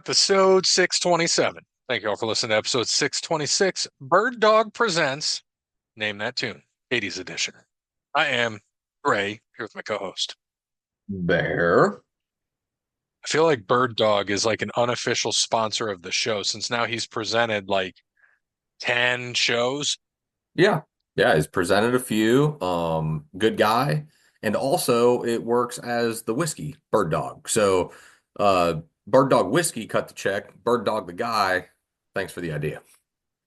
Episode 627. Thank you all for listening to episode 626. Bird Dog presents Name That Tune, 80s edition. I am Gray, here with my co-host. Bear. I feel like Bird Dog is like an unofficial sponsor of the show since now he's presented like 10 shows. Yeah. Yeah, he's presented a few. Good guy. And also it works as the whiskey, Bird Dog. So Bird Dog whiskey cut the check. Bird Dog the guy. Thanks for the idea.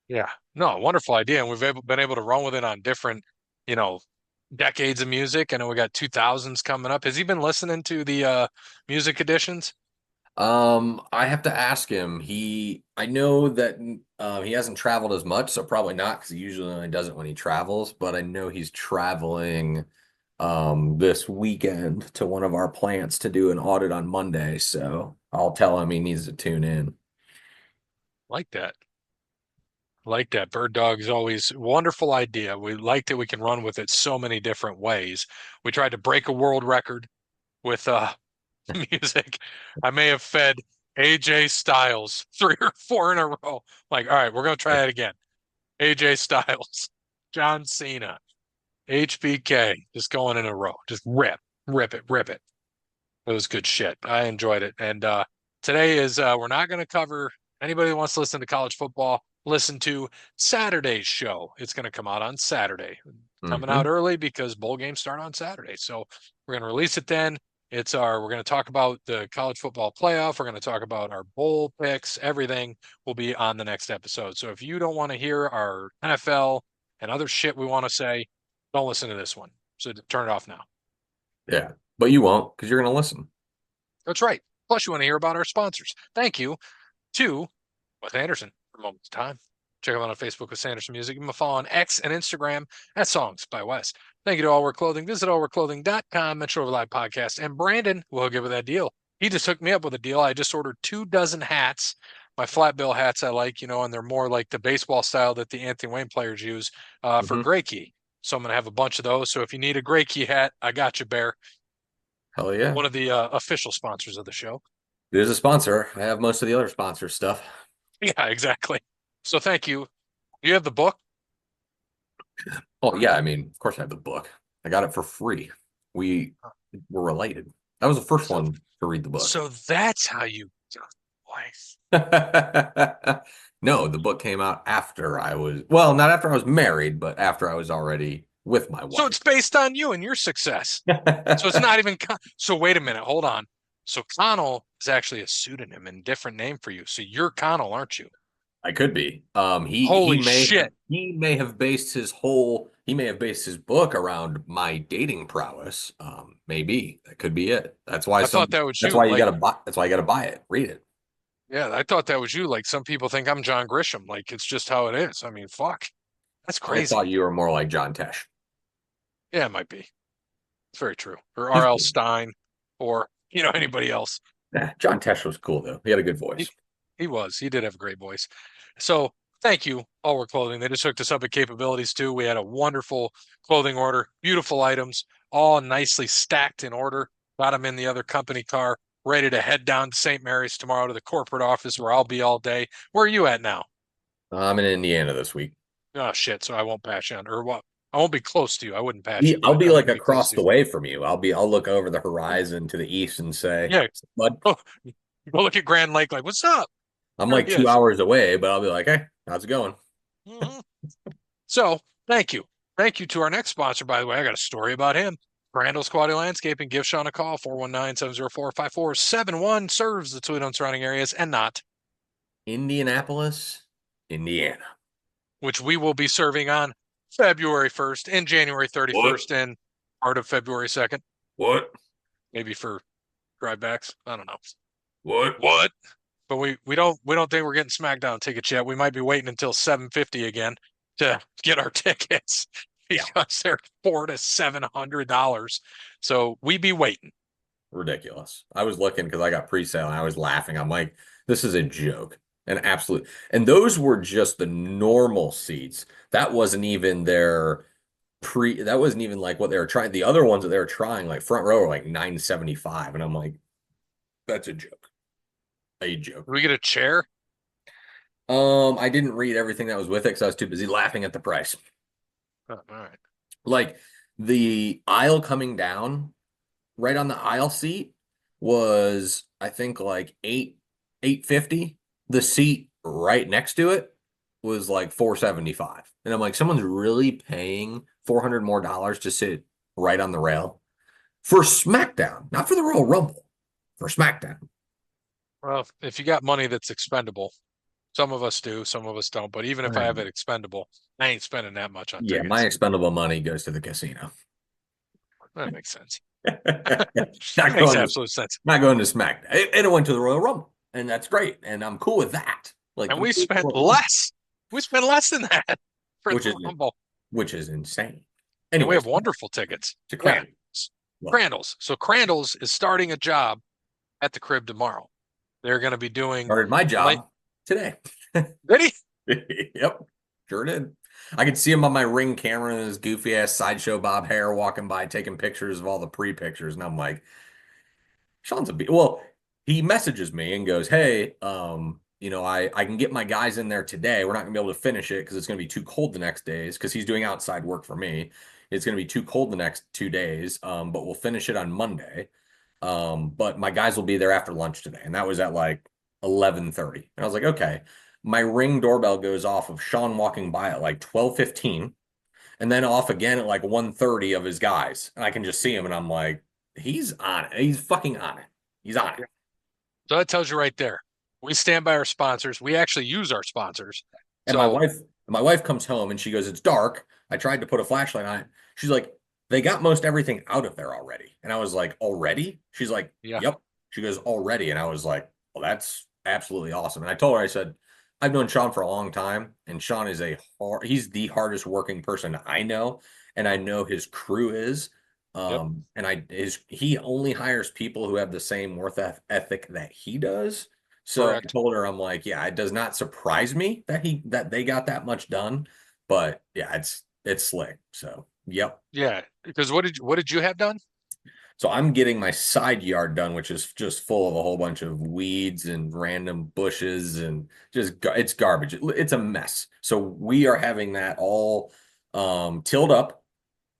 Yeah, no, wonderful idea. And been able to run with it on different, you know, decades of music. I know we got 2000s coming up. Has he been listening to the music editions? I have to ask him. I know that he hasn't traveled as much, so probably not because he usually only does it when he travels. But I know he's traveling this weekend to one of our plants to do an audit on Monday. So I'll tell him he needs to tune in. Like that. Like that. Bird dog is always a wonderful idea. We like that we can run with it so many different ways. We tried to break a world record with music. I may have fed AJ Styles 3 or 4 in a row. Like, all right, we're gonna try it again. AJ Styles, John Cena, HBK, just going in a row. Just rip it, rip it. It was good shit. I enjoyed it. And today is we're not going to cover anybody who wants to listen to college football. Listen to Saturday's show. It's going to come out on Saturday. Coming out Mhm. early because bowl games start on Saturday. So we're going to release it then. We're going to talk about the college football playoff. We're going to talk about our bowl picks. Everything will be on the next episode. So if you don't want to hear our NFL and other shit we want to say, don't listen to this one. So turn it off now. Yeah, but you won't because you're going to listen. That's right. Plus, you want to hear about our sponsors. Thank you to Wes Anderson for Moments of Time. Check him out on Facebook with Sanderson Music. Give him a follow on X and Instagram at Songs by Wes. Thank you to All Wear Clothing. Visit allwearclothing.com, Metro Live Podcast. And Brandon will hook you with that deal. He just hooked me up with a deal. I just ordered 2 dozen hats. My flat bill hats I like, and they're more like the baseball style that the Anthony Wayne players use for Mhm. Gray Key. So I'm going to have a bunch of those. So if you need a Gray Key hat, I got you, Bear. Hell yeah. One of the official sponsors of the show. There's a sponsor. I have most of the other sponsor stuff. Yeah, exactly. So thank you. Do you have the book? Oh yeah, I mean, of course I have the book. I got it for free. We were related. That was the first So one to read the book. so that's how you do it, boys. No, the book came out after I was, well, not after I was married, but after I was already with my So wife. it's based on you and your success. So it's not even so wait a minute, hold on. So Connell is actually a pseudonym and different name for you. So you're Connell, aren't you? I could be. Holy shit. He may have based his book around my dating prowess. Maybe that could be it. I thought that was That's you. why you Like, gotta buy. That's why you gotta buy it. Read it. yeah, I thought that was you. Like some people think I'm John Grisham. Like it's just how it is. I mean, fuck. That's I thought crazy. you were more like John Tesh. Yeah, it might be. It's very true. Or He's R.L. cool. Stein or anybody else. John Tesh was cool though. He had a good He, voice. he was. He did have a great voice. So thank you, All Wear Clothing. They just hooked us up at capabilities too. We had a wonderful clothing order, beautiful items, all nicely stacked in order. Got them in the other company car, ready to head down to St. Mary's tomorrow to the corporate office where I'll be all day. Where are you at now? I'm in Indiana this week. Oh shit! So I won't pass you on, or what? I won't be close to you. I wouldn't pass you, I'll but be I like wouldn't be close across to the you. way from you. I'll look over the horizon to the east and say, Yeah, "Bud." go, go look at Grand Lake. Like, what's up? I'm There like he two is. hours away, but I'll be like, "Hey, how's it going?" Mhm. So thank you. Thank you to our next sponsor, by the way. I got a story about him. Randall's Quality Landscaping. Give Sean a call, 419-704-5471. Serves the Toledo and surrounding areas and not, Indianapolis, Indiana. which we will be serving on February 1st and January What? 31st and part of February 2nd, What? maybe for drivebacks. I don't know. What? What? But we don't think we're getting SmackDown tickets yet. We might be waiting until 750 again to get our tickets Yeah, because they're $400 to $700. So we be waiting. ridiculous. I was looking because I got pre-sale and I was laughing. I'm like, this is a joke. An absolute. And those were just the normal seats. That wasn't even their that wasn't even like what they were trying. The other ones that they were trying, like front row, were like 975. And I'm like, that's a joke. a joke. Do we get a chair? I didn't read everything that was with it because I was too busy laughing at the price. Oh, all right. Like the aisle coming down, right on the aisle seat was I think like 850. The seat right next to it was like 475. And I'm like, someone's really paying 400 more dollars to sit right on the rail for SmackDown, not for the Royal Rumble, for SmackDown. Well, if you got money that's expendable, some of us do, some of us don't. But even if I have Right. it expendable, I ain't spending that much on Yeah, my tickets. expendable money goes to the casino. That makes sense. Not Makes going to absolute sense. not going to SmackDown. It went to the Royal Rumble, and that's great. And I'm cool with that. Like And I'm we cool with the spent Royal Rumble, less. We spent less than that for which the is Rumble. which is insane. And we Anyways, have wonderful tickets. to Crown. Crandall's. What? Crandall's. So Crandall's is starting a job at the crib tomorrow. They're going to be doing Started my late. job today. Did he? Yep, sure did. I could see him on my Ring camera and his goofy ass sideshow bob hair walking by taking pictures of all the pre-pictures. And I'm like, Sean's a well, he messages me and goes, "Hey, I can get my guys in there today. We're not gonna be able to finish it because it's gonna be too cold the next days because he's doing outside work for me. It's gonna be too cold the next 2 days. But we'll finish it on Monday. But my guys will be there after lunch today." And that was at like 11:30. And I was like, okay. My Ring doorbell goes off of Sean walking by at like 12:15 and then off again at like 1:30 of his guys. And I can just see him and I'm like, he's on it. He's fucking on it. He's on it. So that tells you right there. We stand by our sponsors. We actually use our sponsors. And my So wife comes home and she goes, "It's dark. I tried to put a flashlight on it." She's like, "They got most everything out of there already." And I was like, "Already?" She's like, yeah, "Yep." She goes, "Already." And I was like, "Well, that's absolutely awesome." And I told her, I said, "I've known Sean for a long time, and Sean is he's the hardest working person I know, and I know his crew is. yep, He only hires people who have the same ethic that he does." So I correct. told her, I'm like, yeah, it does not surprise me that they got that much done, but yeah, it's slick. So yep. Yeah, because what did you have done? So I'm getting my side yard done, which is just full of a whole bunch of weeds and random bushes and it's garbage. It's a mess. So we are having that all tilled up,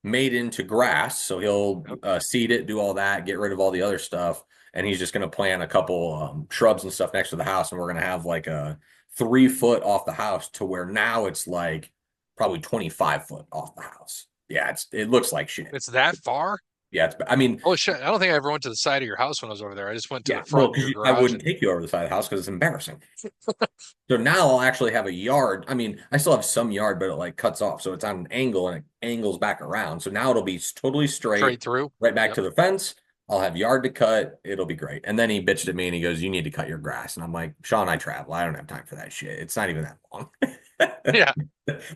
made into grass. So he'll Yep. seed it, do all that, get rid of all the other stuff, and he's just going to plant a couple shrubs and stuff next to the house. And we're going to have like a 3 foot off the house to where now it's like probably 25 foot off the house. Yeah, it looks like shit. It's that far? Yeah, I mean, Oh shit! I don't think I ever went to the side of your house when I was over there. I just went to yeah, the well, front of because your I garage wouldn't and take you over the side of the house because it's embarrassing. So now I'll actually have a yard. I mean, I still have some yard, but it like cuts off. So it's on an angle and it angles back around. So now it'll be totally straight, straight through. right back Yep. to the fence. I'll have yard to cut. It'll be great. And then he bitched at me and he goes, "You need to cut your grass." And I'm like, "Sean, I travel. I don't have time for that shit. It's not even that long." Yeah.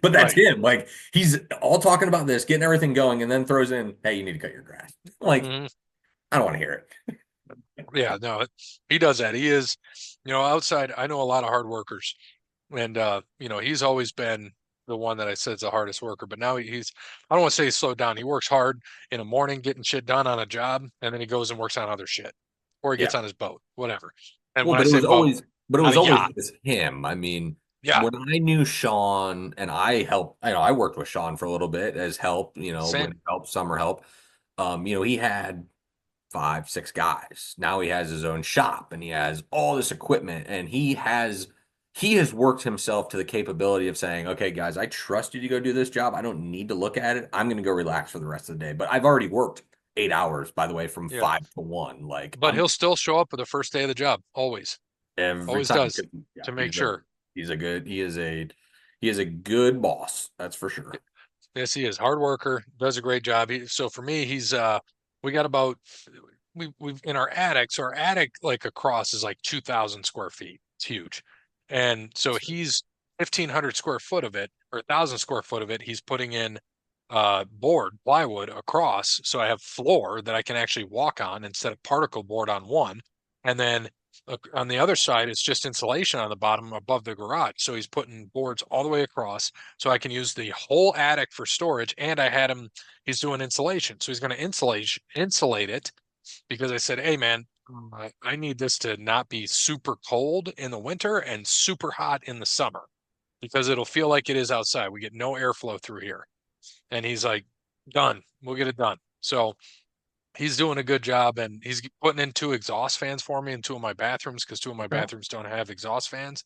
But that's Right. him. Like he's all talking about this, getting everything going, and then throws in, "Hey, you need to cut your grass." I'm like, Mhm. I don't want to hear it. Yeah. No, he does that. He is, outside. I know a lot of hard workers, and he's always been the one that I said is the hardest worker. But now he's. I don't want to say he's slowed down. He works hard in the morning, getting shit done on a job, and then he goes and works on other shit, or he Yeah. gets on his boat, whatever. And Well, when I say boat, but it on was a always yacht. just him. I mean, Yeah. when I knew Sean and I worked with Sean for a little bit as help, Same. winter help, summer help. He had 5, 6 guys. Now he has his own shop and he has all this equipment and he has worked himself to the capability of saying, "Okay, guys, I trust you to go do this job. I don't need to look at it. I'm going to go relax for the rest of the day." But I've already worked 8 hours, by the way, from Yeah. 5 to 1. Like But I'm he'll still show up for the first day of the job. Always. every Always time. does Yeah, to make sure. he is a good boss. That's for sure. Yes, he is hard worker, does a great job. So for me, we got about we've in our attic. So our attic like across is like 2,000 square feet. It's huge. And so he's 1,500 square foot of it or 1,000 square foot of it. He's putting in board plywood across. So I have floor that I can actually walk on instead of particle board on one. And then on the other side, it's just insulation on the bottom above the garage. So he's putting boards all the way across so I can use the whole attic for storage. And he's doing insulation. So he's going to insulate it because I said, "Hey man, I need this to not be super cold in the winter and super hot in the summer because it'll feel like it is outside. We get no airflow through here. And he's like, done. We'll get it done. So he's doing a good job, and he's putting in 2 exhaust fans for me in 2 of my bathrooms because 2 of my bathrooms don't have exhaust fans.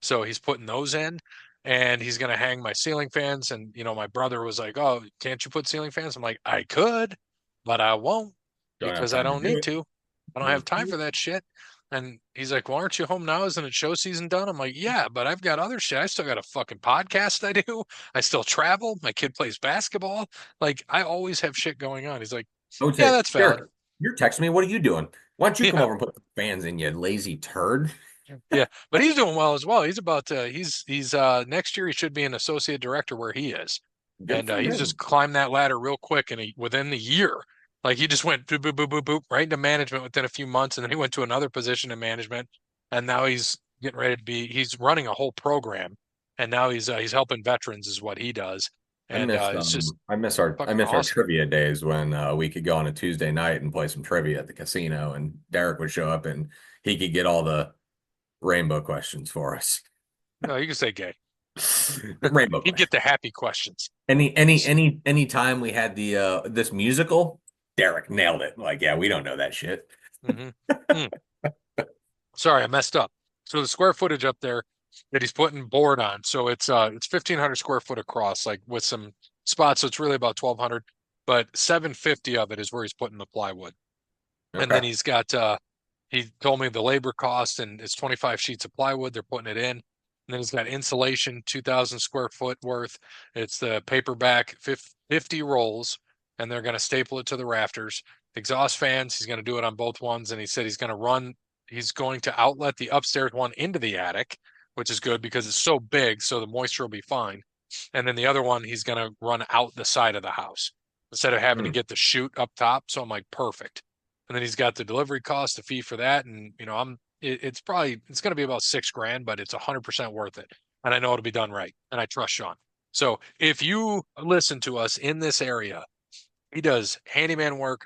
So he's putting those in, and he's going to hang my ceiling fans. And, my brother was like, oh, can't you put ceiling fans? I'm like, I could, but I won't Don't have because I time to don't do need it. to. I don't have time for that shit. And he's like, well, aren't you home now? Isn't it show season done? I'm like, yeah, but I've got other shit. I still got a fucking podcast I do. I still travel. My kid plays basketball. Like, I always have shit going on. He's like, I would yeah, say, that's valid. Derek, you're texting me. What are you doing? Why don't you come Yeah. over and put the fans in, you lazy turd? Yeah. But he's doing well as well. He's about to, he's next year he should be an associate director where he is. Good And for he's just him. climbed that ladder real quick, and within the year, like he just went boop, boop, boop, boop, boop, right into management within a few months. And then he went to another position in management. And now he's getting ready to he's running a whole program. And now he's helping veterans is what he does. And it's just I fucking miss our awesome. trivia days when we could go on a Tuesday night and play some trivia at the casino, and Derek would show up and he could get all the rainbow questions for us. No, you can say gay. Rainbow He'd get questions. the happy questions. Any time we had the this musical, Derek nailed it. Like, yeah, we don't know that shit. Hmm. Sorry, I messed up. So the square footage up there that he's putting board on, so it's 1,500 square foot across, like with some spots. So it's really about 1,200, but 750 of it is where he's putting the plywood. And Okay. then he told me the labor cost, and it's 25 sheets of plywood. They're putting it in. And then he's got insulation, 2,000 square foot worth. It's the paperback 50 rolls, and they're going to staple it to the rafters. Exhaust fans, he's going to do it on both ones. And he said he's going to outlet the upstairs one into the attic, which is good because it's so big, so the moisture will be fine. And then the other one, he's going to run out the side of the house instead of having to Hmm. get the chute up top. So I'm like, perfect. And then he's got the delivery cost, the fee for that. And, it's going to be about 6 grand, but it's 100% worth it. And I know it'll be done right. And I trust Sean. So if you listen to us in this area, he does handyman work.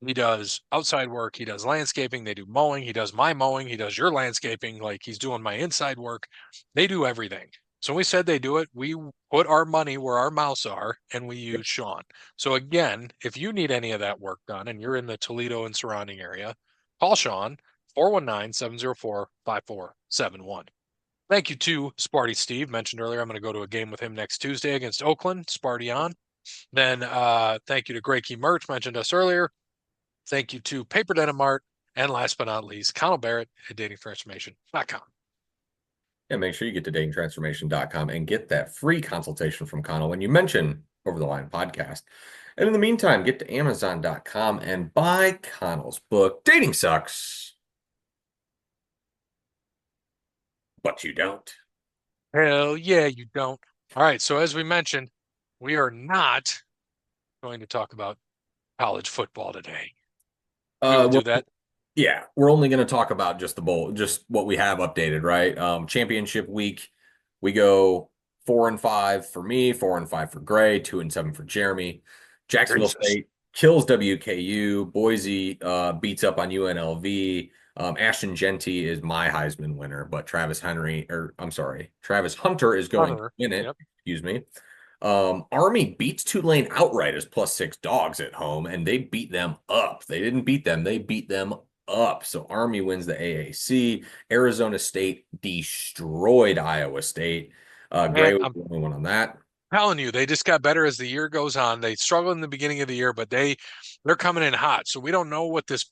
He does outside work. He does landscaping. They do mowing. He does my mowing. He does your landscaping. Like he's doing my inside work. They do everything. So when we said they do it, we put our money where our mouths are and we use Sean. So again, if you need any of that work done and you're in the Toledo and surrounding area, call Sean 419-704-5471. Thank you to Sparty Steve. Mentioned earlier, I'm going to go to a game with him next Tuesday against Oakland. Sparty on. Then thank you to Great Key Merch, mentioned us earlier. Thank you to Paper Denim Mart. And last but not least, Connell Barrett at datingtransformation.com. Yeah, make sure you get to datingtransformation.com and get that free consultation from Connell when you mention Over the Line podcast. And in the meantime, get to amazon.com and buy Connell's book, Dating Sucks, but you don't. Hell yeah, you don't. All right. So as we mentioned, we are not going to talk about college football today. We will do Well, that. yeah, we're only going to talk about just the bowl, just what we have updated, right? Championship week, we go 4-5 for me, 4-5 for Gray, 2-7 for Jeremy. Jacksonville Jesus. State kills WKU. Boise beats up on UNLV. Ashton Genty is my Heisman winner, but Travis Hunter is going to Hunter. win it. Yep. Excuse me. Army beats Tulane outright as +6 dogs at home, and they beat them up. They didn't beat them, they beat them up. So Army wins the AAC. Arizona State destroyed Iowa State. Gray Man, was I'm the only one on that. telling you, they just got better as the year goes on. They struggled in the beginning of the year, but they're coming in hot. So we don't know what this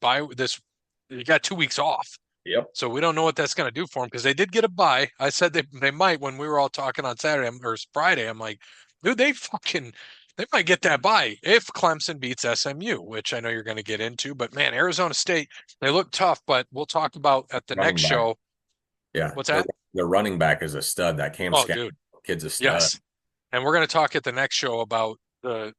you got 2 weeks off. Yep. So we don't know what that's going to do for them because they did get a bye. I said they might when we were all talking on Saturday or Friday. I'm like, dude, they might get that bye if Clemson beats SMU, which I know you're going to get into. But man, Arizona State, they look tough, but we'll talk about at the Running next back. show. Yeah. What's Their, that? their running back is a stud. That Cam Oh, Scott dude, kid's a stud. yes. And we're going to talk at the next show about the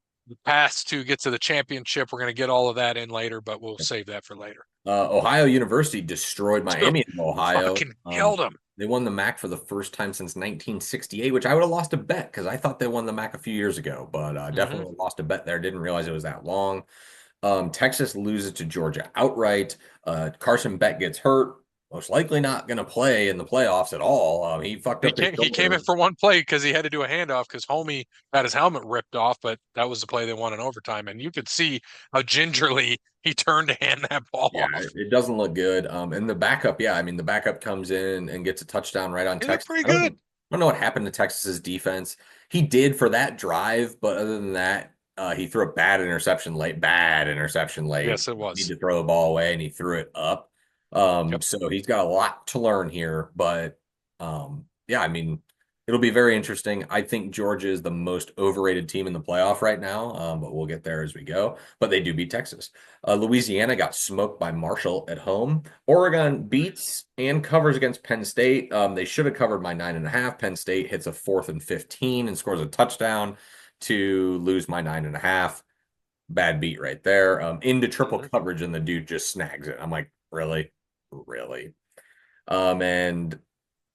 path to get to the championship. We're going to get all of that in later, but we'll save that for later. Ohio University destroyed Dude, Miami in Ohio. fucking killed them. They won the MAC for the first time since 1968, which I would have lost a bet because I thought they won the MAC a few years ago, but Hmm. definitely lost a bet there. Didn't realize it was that long. Texas loses to Georgia outright. Carson Beck gets hurt. Most likely not going to play in the playoffs at all. He fucked He up his came he came in shoulder. for one play because he had to do a handoff because Homie had his helmet ripped off, but that was the play they won in overtime. And you could see how gingerly he turned to hand that ball Yeah, off. it doesn't look good. And the backup, yeah, I mean, the backup comes in and gets a touchdown right on He looked Texas. pretty good. I don't know what happened to Texas's defense. He did for that drive, but other than that, he threw a bad interception late. Bad interception late. Yes, it Need was. to throw the ball away, and he threw it up. Yep. So he's got a lot to learn here, but yeah, I mean, it'll be very interesting. I think Georgia is the most overrated team in the playoff right now, but we'll get there as we go. But they do beat Texas. Louisiana got smoked by Marshall at home. Oregon beats and covers against Penn State. They should have covered my 9.5. Penn State hits a 4th and 15 and scores a touchdown to lose my 9.5. Bad beat right there. Into triple Mhm. coverage, and the dude just snags it. I'm like, really? Really? And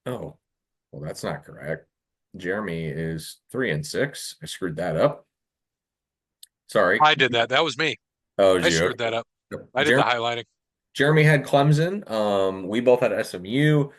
oh, well, that's not correct. Jeremy is 3-6. I screwed that up. Sorry. I did that. That was me. Oh, I you screwed that up. okay. I did the highlighting. Jeremy had Clemson. We both had SMU.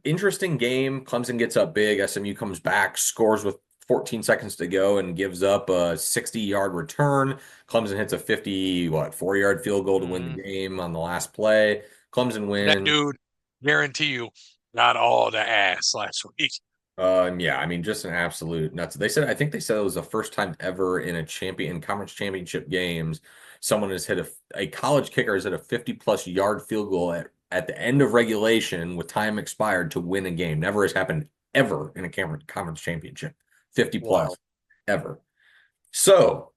Interesting game. Clemson gets up big. SMU comes back, scores with 14 seconds to go, and gives up a 60-yard return. Clemson hits a 4-yard field goal to win Mhm. the game on the last play. Clemson And that wins. dude, guarantee you, got all the ass last week. Yeah, I mean, just an absolute nuts. I think they said it was the first time ever in conference championship games, someone has hit a college kicker has hit a 50+ yard field goal at the end of regulation with time expired to win a game. Never has happened ever in a conference championship. 50 plus Wow. ever. So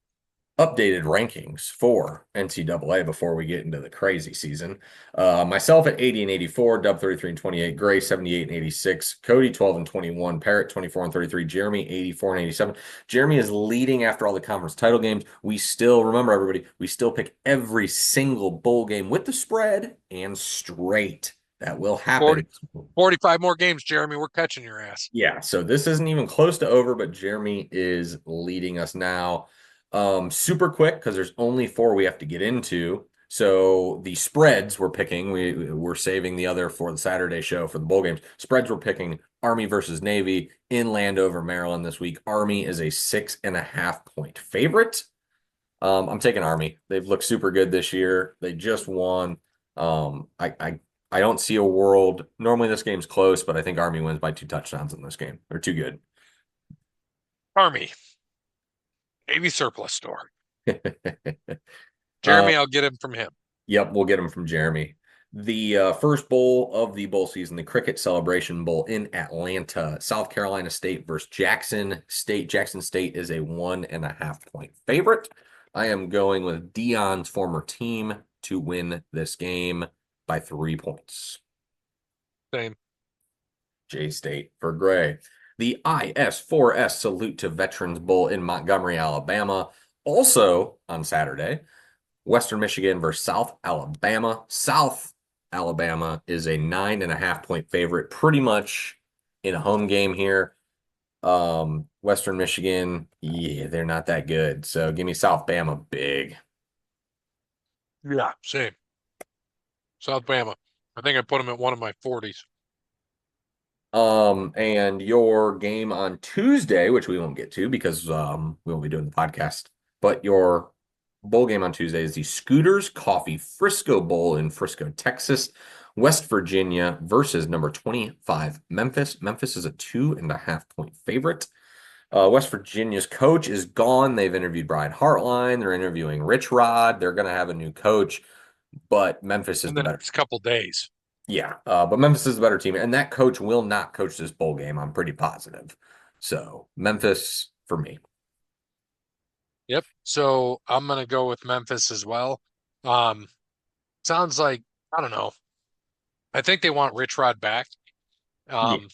updated rankings for NCAA before we get into the crazy season. Myself at 80 and 84, Dub 33 and 28, Gray 78 and 86, Cody 12 and 21, Parrot 24 and 33, Jeremy 84 and 87. Jeremy is leading after all the conference title games. We still, remember everybody, we still pick every single bowl game with the spread and straight. That will 40, happen. 45 more games, Jeremy. We're catching your ass. Yeah, so this isn't even close to over, but Jeremy is leading us now. Super quick because there's only 4 we have to get into. So the spreads we're picking, we're saving the other for the Saturday show for the bowl games. Spreads we're picking Army versus Navy in Landover, Maryland this week. Army is a 6.5-point favorite. I'm taking Army. They've looked super good this year. They just won. I don't see a world. Normally this game's close, but I think Army wins by 2 touchdowns in this game. They're too good. Army, Navy surplus store. Uh, Jeremy, I'll get him from him. yep, we'll get them from Jeremy. The first bowl of the bowl season, the Cricket Celebration Bowl in Atlanta, South Carolina State versus Jackson State. Jackson State is a 1.5-point favorite. I am going with Dion's former team to win this game by 3 points. Same. J State for Gray. The IS4S Salute to Veterans Bowl in Montgomery, Alabama. Also on Saturday, Western Michigan versus South Alabama. South Alabama is a 9.5-point favorite, pretty much in a home game here. Western Michigan, yeah, they're not that good. So give me South Bama big. Yeah, same. South Bama. I think I put him at one of my 40s. And your game on Tuesday, which we won't get to because we won't be doing the podcast, but your bowl game on Tuesday is the Scooters Coffee Frisco Bowl in Frisco, Texas. West Virginia versus number 25, Memphis. Memphis is a 2.5-point favorite. West Virginia's coach is gone. They've interviewed Brian Hartline. They're interviewing Rich Rod. They're going to have a new coach, but Memphis is In the the better. next couple days. Yeah, but Memphis is a better team, and that coach will not coach this bowl game. I'm pretty positive. So Memphis for me. Yep. So I'm gonna go with Memphis as well. Um, sounds like I don't know. I think they want Rich Rod back Yeah. um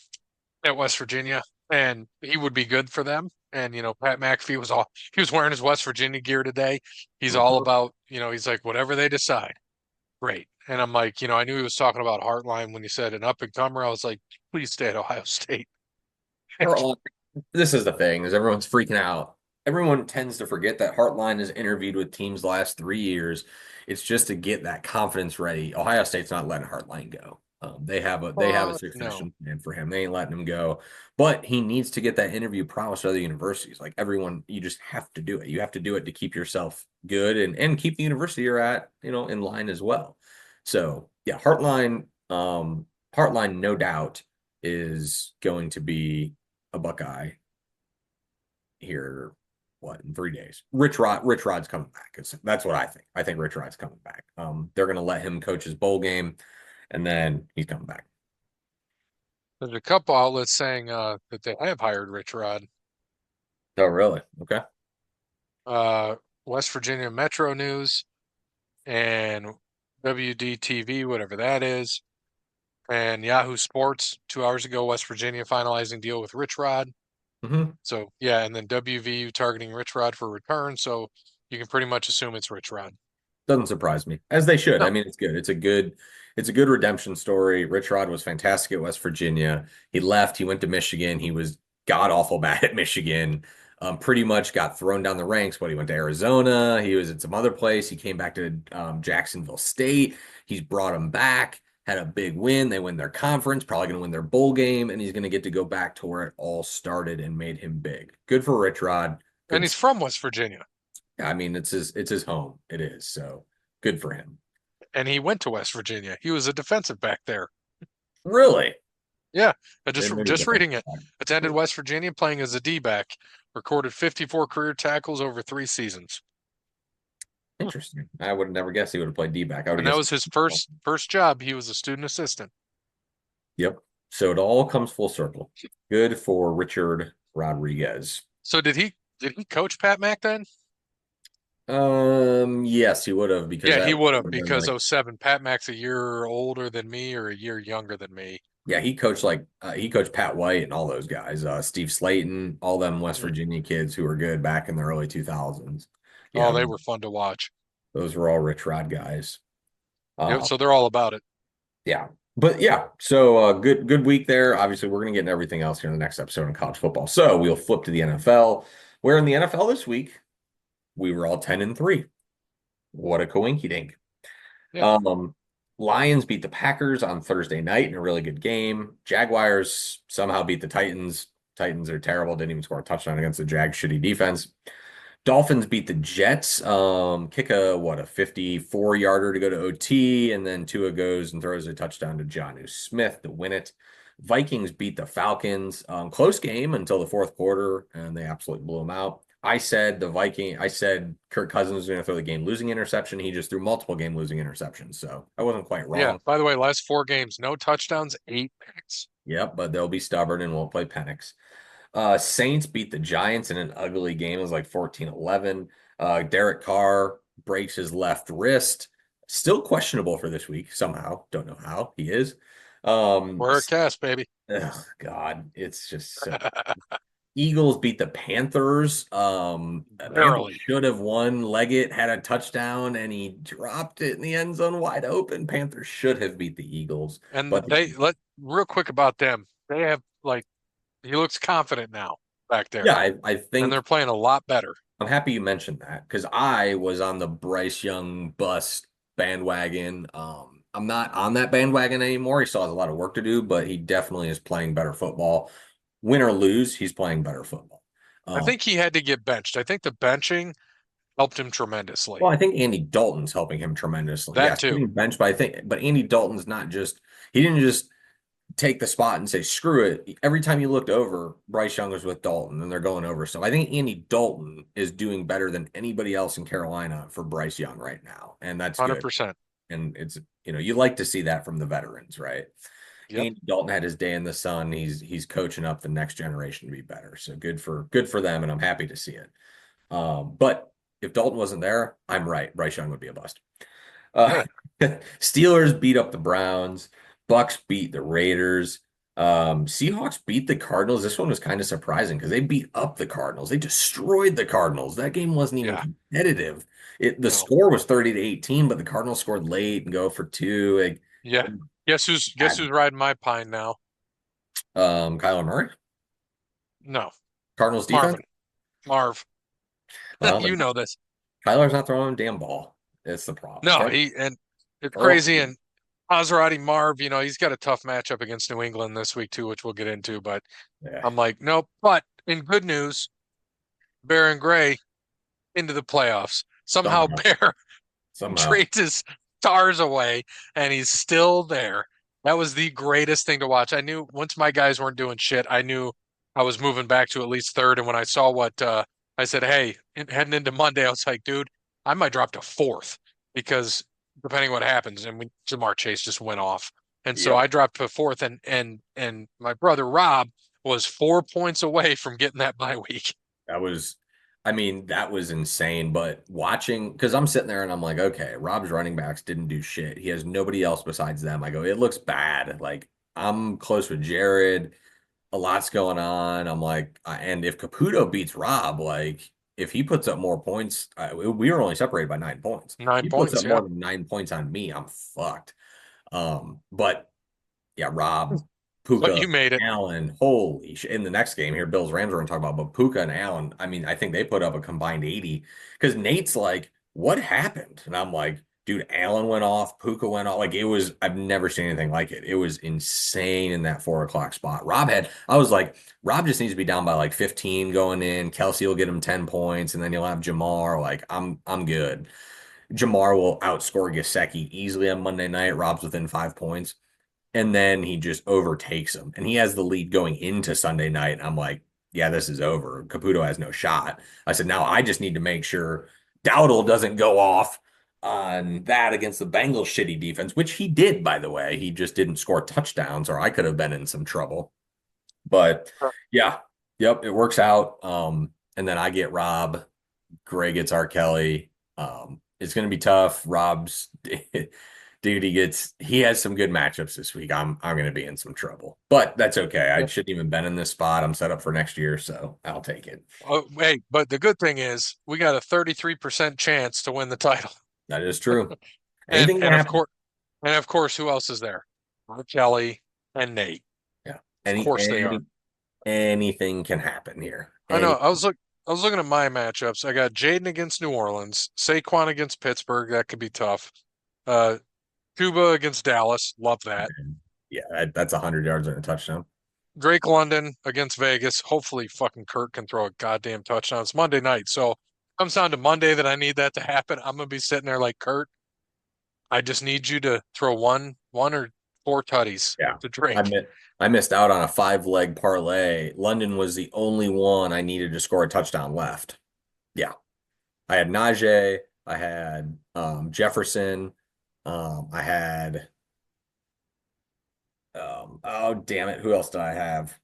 at West Virginia, and he would be good for them. And Pat McAfee he was wearing his West Virginia gear today. He's all Mhm. about, he's like, whatever they decide, great. And I'm like, I knew he was talking about Heartline when he said an up and comer. I was like, please stay at Ohio State. This is the thing is everyone's freaking out everyone tends to forget that Hartline has interviewed with teams the last 3 years. It's just to get that confidence ready. Ohio State's not letting Hartline go. They have a No. succession plan for him. They ain't letting him go. But he needs to get that interview promise to other universities. Like everyone, you just have to do it. You have to do it to keep yourself good and keep the university you're at, in line as well. So yeah, Heartline, no doubt, is going to be a Buckeye here, what, in 3 days. Rich Rod's coming back. That's what I think. I think Rich Rod's coming back. They're gonna let him coach his bowl game, and then he's coming back. There's a couple outlets saying that they have hired Rich Rod. Oh, really? Okay. Uh, West Virginia Metro News and WDTV, whatever that is, and Yahoo Sports 2 hours ago. West Virginia finalizing deal with Rich Rod. Hmm. So yeah, and then WVU targeting Rich Rod for return. So you can pretty much assume it's Rich Rod. Doesn't surprise me, as they should. I No, mean, it's good. It's a good redemption story. Rich Rod was fantastic at West Virginia. He left. He went to Michigan. He was god awful bad at Michigan. Pretty much got thrown down the ranks. But he went to Arizona. He was at some other place. He came back to Jacksonville State. He's brought him back. Had a big win. They win their conference. Probably going to win their bowl game, and he's going to get to go back to where it all started and made him big. Good for Rich Rod. and Good. he's from West Virginia, I mean, it's his home. It is. So good for him. and he went to West Virginia. He was a defensive back there. Really? Yeah, I just Didn't know he was just defensive reading it. back. Attended West Virginia playing as a D back. Recorded 54 career tackles over 3 seasons. Interesting. I would have never guessed he would have played D-back. I would And have that guessed. was his first job. He was a student assistant. Yep. So it all comes full circle. Good for Richard Rodriguez. So did he coach Pat Mack then? Yes, he would have because Yeah, he that would have would have been because like, '07 Pat Mack's a year older than me or a year younger than me. yeah, he coached Pat White and all those guys, Steve Slayton, all them West Mm. Virginia kids who were good back in the early 2000s. Oh, Yeah, they were fun to watch. those were all Rich Rod guys. Yep, Uh, so they're all about it. Yeah. But yeah, so good week there. Obviously, we're gonna get into everything else here in the next episode in college football. So we'll flip to the NFL. Where in the NFL this week, we were all 10-3. What a coinky dink. Yeah. Um, Lions beat the Packers on Thursday night in a really good game. Jaguars somehow beat the Titans. Titans are terrible, didn't even score a touchdown against the Jags' shitty defense. Dolphins beat the Jets. Kick a 54-yarder to go to OT, and then Tua goes and throws a touchdown to Jonnu Smith to win it. Vikings beat the Falcons. Close game until the fourth quarter, and they absolutely blew them out. I said Kirk Cousins was going to throw the game-losing interception. He just threw multiple game-losing interceptions, so I wasn't quite Yeah. wrong. By the way, last 4 games, no touchdowns, 8 picks. Yep, but they'll be stubborn and won't play Penix. Saints beat the Giants in an ugly game. It was like 14-11. Derek Carr breaks his left wrist. Still questionable for this week somehow. Don't know how he is. We're a cast, baby. God, it's just so. Eagles beat the Panthers. Panthers Barely. should have won. Leggett had a touchdown and he dropped it in the end zone wide open. Panthers should have beat the Eagles, And but they let real quick about them. They have he looks confident now back there. yeah, I And think they're playing a lot better. I'm happy you mentioned that because I was on the Bryce Young bus bandwagon. I'm not on that bandwagon anymore. He still has a lot of work to do, but he definitely is playing better football. Win or lose, he's playing better football. I think he had to get benched. I think the benching helped him tremendously. Well, I think Andy Dalton's helping him tremendously. That Yes, too. getting benched, but Andy Dalton's not just he didn't just take the spot and say, screw it. Every time you looked over, Bryce Young was with Dalton and they're going over. So I think Andy Dalton is doing better than anybody else in Carolina for Bryce Young right now. And that's good. 100%. And it's, you like to see that from the veterans, right? Yep. Andy Dalton had his day in the sun. He's coaching up the next generation to be better. So good for them. And I'm happy to see it. But if Dalton wasn't there, I'm right. Bryce Young would be a bust. Steelers beat up the Browns. Bucks beat the Raiders. Seahawks beat the Cardinals. This one was kind of surprising because they beat up the Cardinals. They destroyed the Cardinals. That game wasn't even Yeah. competitive. The No. score was 30-18, but the Cardinals scored late and go for two. Like, Yeah. Guess who's riding my pine now? Kyler Murray, No. Cardinals defense. Marv. I don't You think know this. Kyler's not throwing a damn ball. It's the problem. No, and it's Earl, crazy. And Maserati Marv, he's got a tough matchup against New England this week too, which we'll get into. But yeah, I'm like, nope. But in good news, Baron Gray into the playoffs. Somehow somehow, Bear somehow. trades his stars away and he's still there. That was the greatest thing to watch. I knew once my guys weren't doing shit, I knew I was moving back to at least third. And when I saw what I said, hey, heading into Monday, I was like, dude, I might drop to fourth because depending what happens, and Jamar Chase just went off. And so Yep. I dropped to fourth and my brother Rob was 4 points away from getting that bye week. That was, I mean, that was insane. But watching, because I'm sitting there and I'm like, okay, Rob's running backs didn't do shit. He has nobody else besides them. I go, it looks bad. Like, I'm close with Jared. A lot's going on. I'm like, and if Caputo beats Rob, like, if he puts up more points, we were only separated by 9 points. Nine He puts points, up yeah. more than 9 points on me, I'm fucked. But yeah, Rob, But Puka, you made it. Allen, holy shit. In the next game here, Bills Rams are going to talk about, but Puka and Allen, I mean, I think they put up a combined 80 because Nate's like, what happened? And I'm like, dude, Allen went off, Puka went off. Like it was, I've never seen anything like it. It was insane in that 4 o'clock spot. I was like, Rob just needs to be down by like 15 going in. Kelsey will get him 10 points, and then you'll have Jamar. Like, I'm good. Jamar will outscore Gesicki easily on Monday night. Rob's within 5 points. And then he just overtakes him. And he has the lead going into Sunday night. I'm like, yeah, this is over. Caputo has no shot. I said, now I just need to make sure Dowdle doesn't go off on that against the Bengals shitty defense, which he did, by the way. He just didn't score touchdowns, or I could have been in some trouble. But yeah, yep, it works out. And then I get Rob, Gray gets R. Kelly. It's gonna be tough. Rob's dude, he has some good matchups this week. I'm gonna be in some trouble, but that's okay. I shouldn't even been in this spot. I'm set up for next year, so I'll take it. Oh, hey, but the good thing is we got a 33% chance to win the title. That is true. And Anything can and of happen. course who else is there? Kelly and Nate. Yeah. Of course they are. Anything can happen here. I know. I was looking at my matchups. I got Jaden against New Orleans, Saquon against Pittsburgh. That could be tough. Uh Cuba against Dallas. Love that. Yeah, that's 100 yards and a touchdown. Drake London against Vegas. Hopefully fucking Kurt can throw a goddamn touchdown. It's Monday night. So comes down to Monday that I need that to happen. I'm gonna be sitting there like Kurt. I just need you to throw one or four tutties Yeah. to I Drake. mi- I missed out on a 5 leg parlay. London was the only one I needed to score a touchdown left. Yeah. I had Najee, I had Jefferson, I had oh damn it, who else did I have?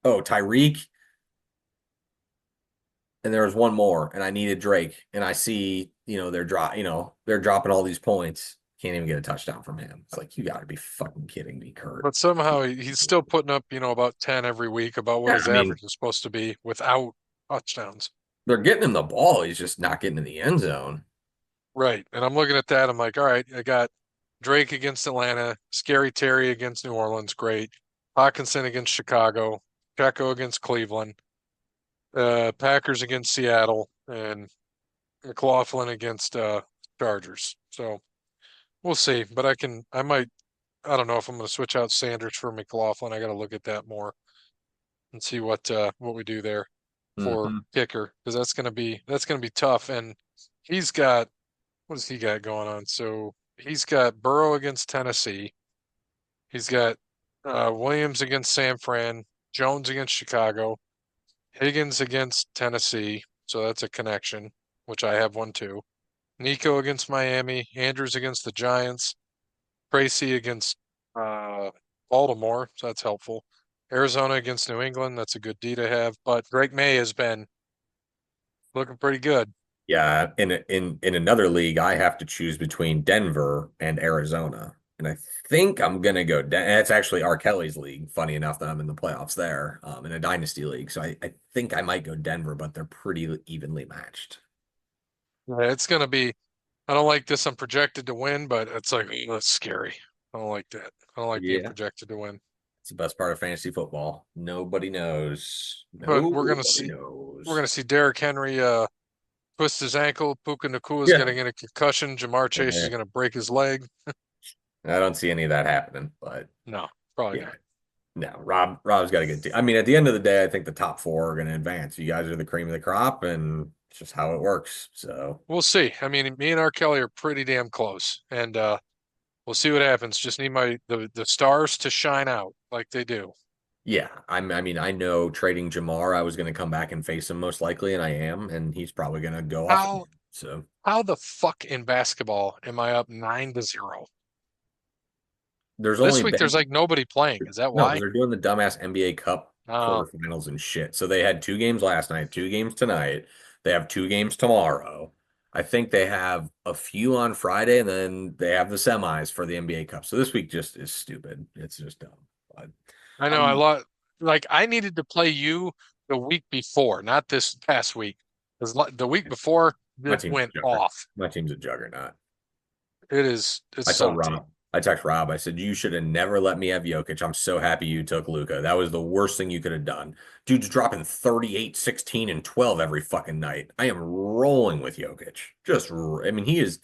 Oh, Tyreek, and there was one more, and I needed Drake, and I see, they're dropping all these points. Can't even get a touchdown from him. It's like you got to be fucking kidding me, Kurt. But somehow he's still putting up, about 10 every week, about what Yeah, his I mean, average is supposed to be without touchdowns. they're getting him the ball. He's just not getting in the end zone. Right. And I'm looking at that. I'm like, all right, I got Drake against Atlanta, Scary Terry against New Orleans, great. Hawkinson against Chicago, Checo against Cleveland, Packers against Seattle, and McLaughlin against Chargers. So we'll see. But I don't know if I'm going to switch out Sanders for McLaughlin. I got to look at that more and see what we do there for Mhm. kicker because that's gonna be tough. And he's got what does he got going on? So he's got Burrow against Tennessee. He's got Williams against San Fran, Jones against Chicago, Higgins against Tennessee. So that's a connection, which I have one too. Nico against Miami, Andrews against the Giants, Tracy against uh, Baltimore, so that's helpful. Arizona against New England, that's a good D to have. But Drake May has been looking pretty good. Yeah, in another league, I have to choose between Denver and Arizona, and I think I'm gonna go. It's actually R. Kelly's league. Funny enough that I'm in the playoffs there, in a dynasty league. So I think I might go Denver, but they're pretty evenly matched. Yeah, it's gonna be. I don't like this. I'm projected to win, but it's like that's scary. I don't like that. I don't like being Yeah. projected to win. It's the best part of fantasy football. Nobody knows. But Nobody we're knows. gonna see Derrick Henry twist his ankle. Puka Nakua is Yeah. gonna get a concussion. Jamar Chase is Eh, gonna break his leg. I don't see any of that happening, but No, probably yeah. not. No, Rob's got a good team. I mean, at the end of the day, I think the top four are going to advance. You guys are the cream of the crop, and it's just how it works. So, We'll see. I mean, me and R. Kelly are pretty damn close, and we'll see what happens. Just need the stars to shine out like they do. yeah, I mean, I know trading Jamar, I was going to come back and face him most likely, and I am, and he's probably going to go off How again. So, how the fuck in basketball am I up 9-0? there's This only week been there's like nobody playing. Is that no, because why? they're doing the dumbass NBA Cup Oh, quarterfinals and shit. So they had 2 games last night, 2 games tonight. They have 2 games tomorrow. I think they have a few on Friday, and then they have the semis for the NBA Cup. So this week just is stupid. It's just dumb. But I know. I I'm lost. Like I needed to play you the week before, not this past week. Because the week before my it team's went a juggernaut. off. My team's a juggernaut. It's I told salty. Rob, I text Rob, I said, you should have never let me have Jokic. I'm so happy you took Luca. That was the worst thing you could have done. Dude's dropping 38, 16, and 12 every fucking night. I am rolling with Jokic. I mean, he is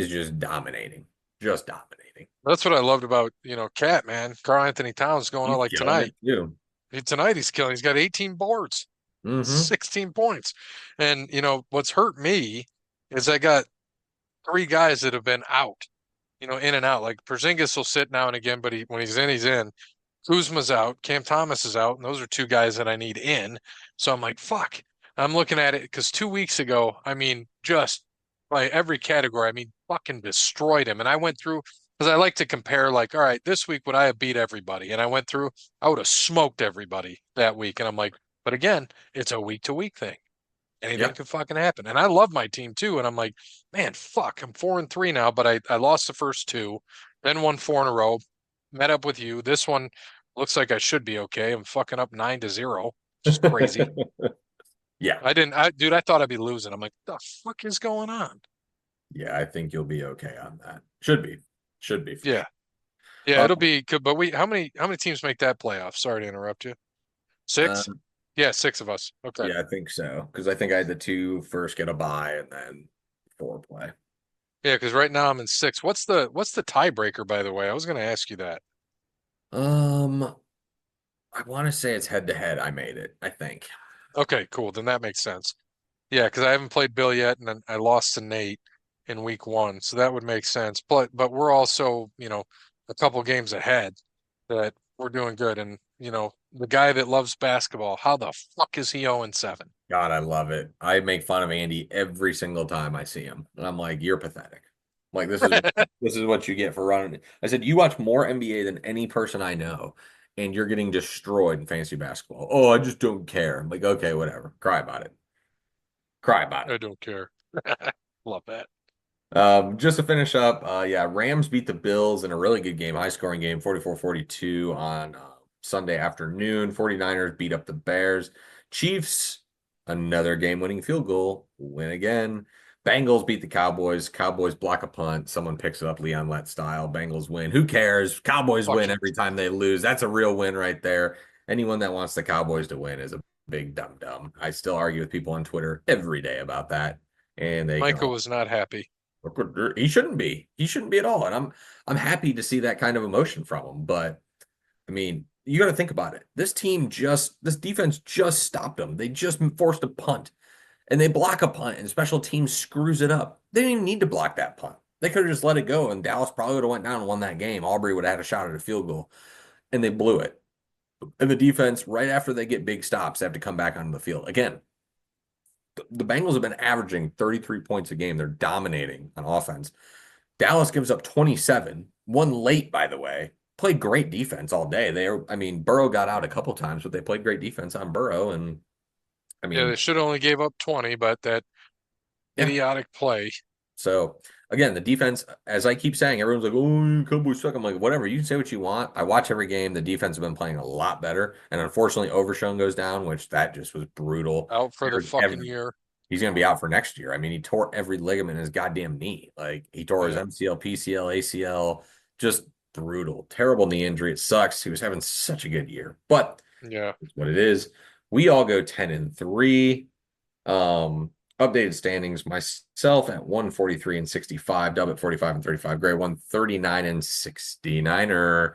just dominating. Just dominating. That's what I loved about, Cat, man. Carl Anthony Towns going on He's like killing tonight. it too. Tonight he's killing. He's got 18 boards, Mm-hmm. 16 points. And what's hurt me is I got three guys that have been out, in and out. Like Porzingis will sit now and again, but when he's in, he's in. Kuzma's out, Cam Thomas is out, and those are two guys that I need in. So I'm like, fuck. I'm looking at it because 2 weeks ago, I mean, just by every category, I mean, fucking destroyed him. And I went through because I like to compare, like, all right, this week would I have beat everybody? And I went through, I would have smoked everybody that week. And I'm like, but again, it's a week to week thing. Anything Yeah. could fucking happen. And I love my team too. And I'm like, man, fuck, I'm 4-3 now, but I lost the first two, then won four in a row, met up with you. This one looks like I should be okay. I'm fucking up 9-0. Just crazy. Yeah. Dude, I thought I'd be losing. I'm like, what the fuck is going on? Yeah, I think you'll be okay on that. Should be. Should be for Yeah. sure. Yeah, Uh, it'll be good. But how many teams make that playoff? Sorry to interrupt you. uh, Six? Yeah, six of us. Okay. yeah, I think so. Because I think I had the two first get a bye and then four play. Yeah, because right now I'm in six. What's the tiebreaker, by the way? I was gonna ask you that. Um, I want to say it's head to head. I made it, I think. Okay, cool. Then that makes sense. Yeah, because I haven't played Bill yet, and then I lost to Nate in week one, so that would make sense. But we're also, a couple games ahead that we're doing good. And the guy that loves basketball, how the fuck is he 0-7? God, I love it. I make fun of Andy every single time I see him. And I'm like, you're pathetic. Like this is what you get for running. I said, you watch more NBA than any person I know, and you're getting destroyed in fantasy basketball. Oh, I just don't care. I'm like, okay, whatever. Cry about it. Cry about it. I don't care. Love that. Just to finish up, yeah, Rams beat the Bills in a really good game, high scoring game, 44-42 on Sunday afternoon. 49ers beat up the Bears. Chiefs, another game winning field goal, win again. Bengals beat the Cowboys. Cowboys block a punt. Someone picks it up Leon Lett style. Bengals win. Who cares? Cowboys win Fucking every time they lose. That's a real win right there. Anyone that wants the Cowboys to win is a big dumb dumb. I still argue with people on Twitter every day about that, and they can Michael all was not happy. he shouldn't be. He shouldn't be at all. And I'm happy to see that kind of emotion from him. But I mean, you got to think about it. This defense just stopped them. They just forced a punt, and they block a punt, and special teams screws it up. They didn't even need to block that punt. They could have just let it go, and Dallas probably would have went down and won that game. Aubrey would have had a shot at a field goal, and they blew it. And the defense, right after they get big stops, they have to come back onto the field again. The Bengals have been averaging 33 points a game. They're dominating on offense. Dallas gives up 27, one late, by the way. Played great defense all day. I mean, Burrow got out a couple times, but they played great defense on Burrow. And I Yeah, mean, they should only gave up 20, but that yeah. idiotic play. So again, the defense, as I keep saying, everyone's like, "Oh, Cowboys suck." I'm like, whatever. You can say what you want. I watch every game. The defense have been playing a lot better, and unfortunately, Overshown goes down, which that just was brutal. Out for the fucking year. He's going to be out for next year. I mean, he tore every ligament in his goddamn knee. Like he tore his Yeah. MCL, PCL, ACL. Just brutal. Terrible knee injury. It sucks. He was having such a good year, but Yeah. it's what it is. We all go 10-3. Updated standings, myself at 143 and 65, Dub at 45 and 35, Gray 139 and 69er,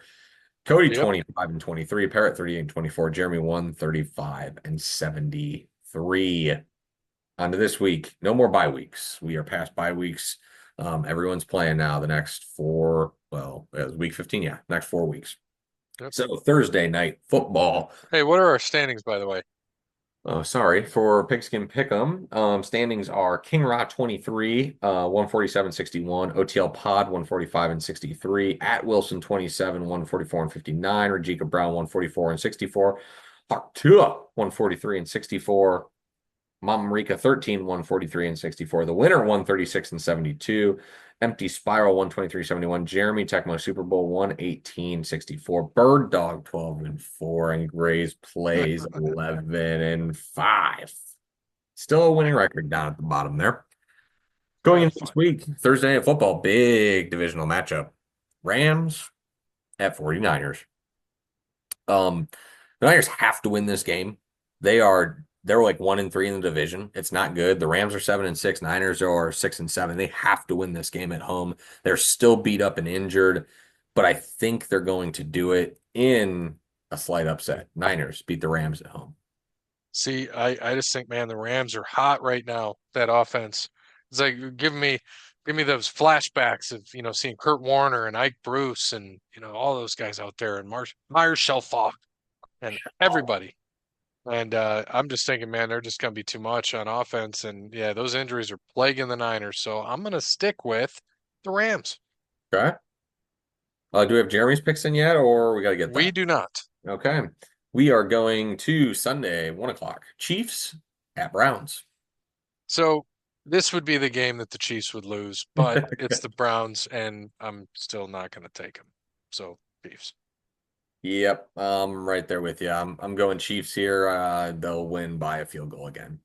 Cody Yep. 25 and 23, Parrot 38 and 24, Jeremy 135 and 73. On to this week. No more bye weeks. We are past bye weeks. Everyone's playing now the next four, well, it was week 15, yeah, next 4 weeks. Yep. So Thursday night football. Hey, what are our standings, by the way? Oh, sorry. For Pigskin Pick'em, standings are King Ra 23, 147.61, OTL Pod 145 and 63, at Wilson 27, 144 and 59, Rajika Brown 144 and 64, Hawk Tua 143 and 64, Mama Marika 13, 143 and 64, the winner 136 and 72, Empty Spiral 123.71, Jeremy Tecmo Super Bowl 118.64, Bird Dog 12 and 4, and Gray's Plays 11 and 5. Still a winning record down at the bottom there. Going into this week, Thursday Night Football, big divisional matchup. Rams at 49ers. The Niners have to win this game. They're like 1-3 in the division. It's not good. The Rams are 7-6. Niners are 6-7. They have to win this game at home. They're still beat up and injured, but I think they're going to do it in a slight upset. Niners beat the Rams at home. See, I just think, man, the Rams are hot right now. That offense. It's like give me those flashbacks of, seeing Kurt Warner and Ike Bruce and, all those guys out there and Myers Shelfoff and everybody. And I'm just thinking, man, they're just going to be too much on offense. And yeah, those injuries are plaguing the Niners. So I'm going to stick with the Rams. Okay. Do we have Jeremy's picks in yet, or we got to get We that? do not. Okay. We are going to Sunday, 1 o'clock. Chiefs at Browns. So this would be the game that the Chiefs would lose, but it's the Browns, and I'm still not going to take them. So Chiefs. Yep, right there with you. I'm going Chiefs here. They'll win by a field goal again.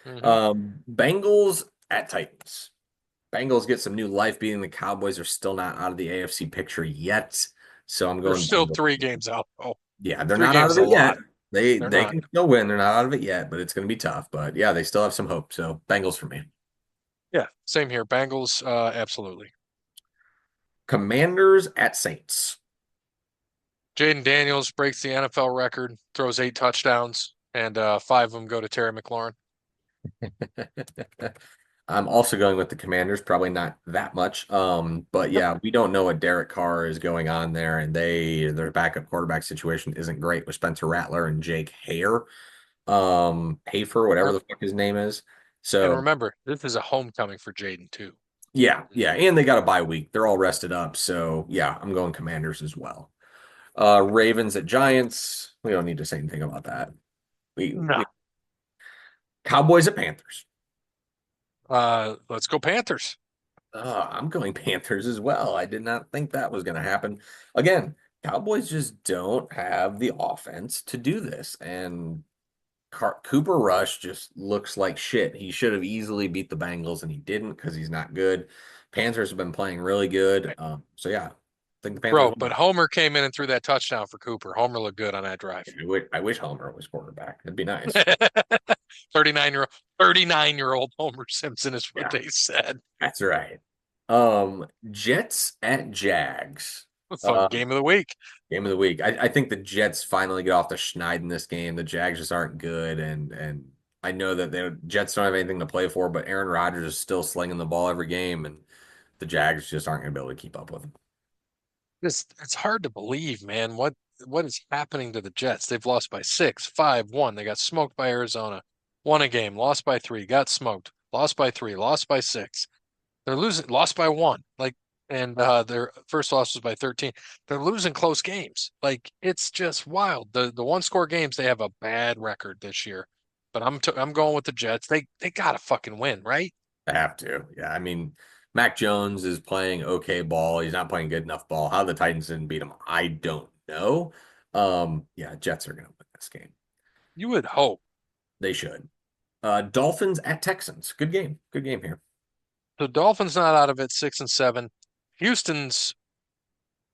Bengals at Titans. Bengals get some new life, beating the Cowboys are still not out of the AFC picture yet. So I'm They're going still Bengals. 3 games out. Oh, Yeah, they're three not out games of a it yet. lot. They They're they not. can still win. They're not out of it yet, but it's going to be tough. But yeah, they still have some hope. So Bengals for me. Yeah, same here. Bengals, absolutely. Commanders at Saints. Jaden Daniels breaks the NFL record, throws 8 touchdowns, and 5 of them go to Terry McLaurin. I'm also going with the Commanders, probably not that much. But yeah, we don't know what Derek Carr is going on there, and their backup quarterback situation isn't great with Spencer Rattler and Jake Hafer, whatever the fuck his name is. And So remember, this is a homecoming for Jaden too. yeah, and they got a bye week. They're all rested up. So yeah, I'm going Commanders as well. Ravens at Giants. We don't need to say anything about that. No. Cowboys at Panthers. Let's go Panthers. I'm going Panthers as well. I did not think that was going to happen. Again, Cowboys just don't have the offense to do this. And Cooper Rush just looks like shit. He should have easily beat the Bengals, and he didn't because he's not good. Panthers have been playing really good. So yeah, I think the Panthers Bro, win. but Homer came in and threw that touchdown for Cooper. Homer looked good on that drive. I wish Homer was quarterback. It'd be nice. 39-year-old Homer Simpson is what they said. That's right. Jets at Jags. Fun game of the week. Game of the week. I think the Jets finally get off the schneid in this game. The Jags just aren't good, and I know that the Jets don't have anything to play for, but Aaron Rodgers is still slinging the ball every game, and the Jags just aren't going to be able to keep up with him. It's hard to believe, man. What is happening to the Jets? They've lost by 6, 5, 1. They got smoked by Arizona. Won a game, lost by 3, got smoked, lost by 3, lost by 6. They're losing, lost by 1. And their first loss was by 13. They're losing close games. It's just wild. The one score games, they have a bad record this year. But I'm going with the Jets. They gotta fucking win, right? They have to. Yeah, I mean, Mac Jones is playing okay ball. He's not playing good enough ball. How the Titans didn't beat him, I don't know. Yeah, Jets are going to win this game. You would hope. They should. Dolphins at Texans. Good game. Good game here. The Dolphins not out of it, 6-7. Houston's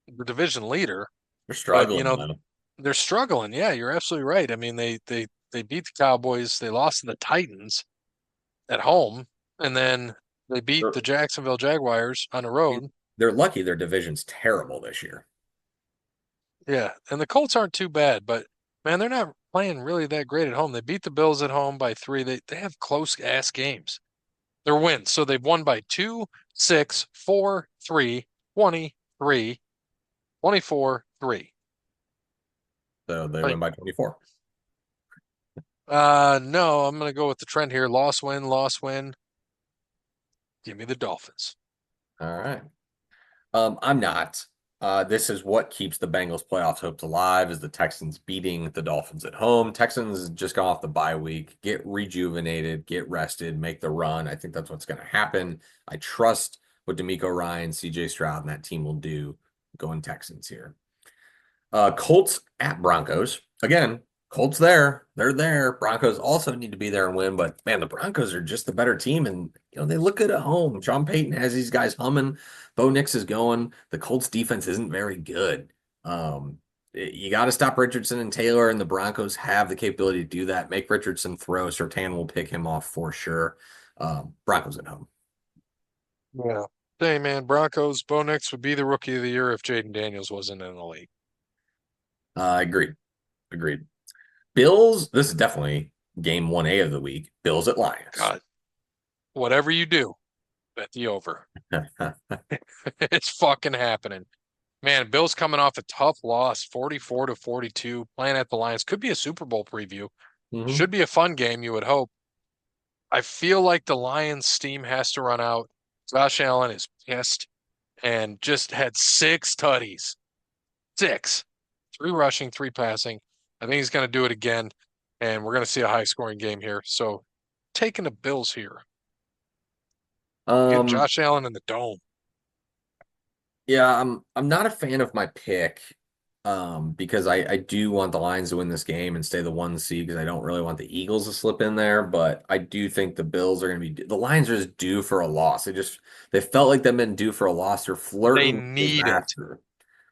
the division leader, They're but struggling though. they're struggling. Yeah, you're absolutely right. I mean, they beat the Cowboys, they lost to the Titans at home, and then they beat They're, the Jacksonville Jaguars on the I mean, road. they're lucky their division's terrible this year. Yeah, and the Colts aren't too bad, but man, they're not playing really that great at home. They beat the Bills at home by 3. They have close ass games. They're wins. So they've won by 2, 6, 4, 3, 20, 3, 24, 3. So they Like, win by 24. no, I'm gonna go with the trend here. Loss, win, loss, win. Give me the Dolphins. All right. I'm not. This is what keeps the Bengals playoff hopes alive is the Texans beating the Dolphins at home. Texans just got off the bye week, get rejuvenated, get rested, make the run. I think that's what's going to happen. I trust what D'Amico Ryan, CJ Stroud, and that team will do going Texans here. Colts at Broncos. Again, Colts there. They're there. Broncos also need to be there and win, but man, the Broncos are just the better team, and they look good at home. Sean Payton has these guys humming. Bo Nix is going. The Colts defense isn't very good. You got to stop Richardson and Taylor, and the Broncos have the capability to do that. Make Richardson throw. Surtain will pick him off for sure. Broncos at home. Yeah. Hey man, Broncos, Bo Nix would be the rookie of the year if Jaden Daniels wasn't in the league. Agreed. Agreed. Bills, this is definitely game 1A of the week. Bills at Lions. God, whatever you do, bet the over. It's fucking happening. Man, Bills coming off a tough loss, 44-42, playing at the Lions. Could be a Super Bowl preview. Mhm. Should be a fun game, you would hope. I feel like the Lions' steam has to run out. Josh Allen is pissed and just had 6 tutties. 6. 3 rushing, 3 passing. I think he's going to do it again, and we're going to see a high-scoring game here. So, taking the Bills here. Getting Um, Josh Allen in the dome. yeah, I'm not a fan of my pick, because I do want the Lions to win this game and stay the 1 seed because I don't really want the Eagles to slip in there, but I do think the Bills are going to be the Lions are just due for a loss. They felt like they've been due for a loss. They're They flirting with need it. disaster.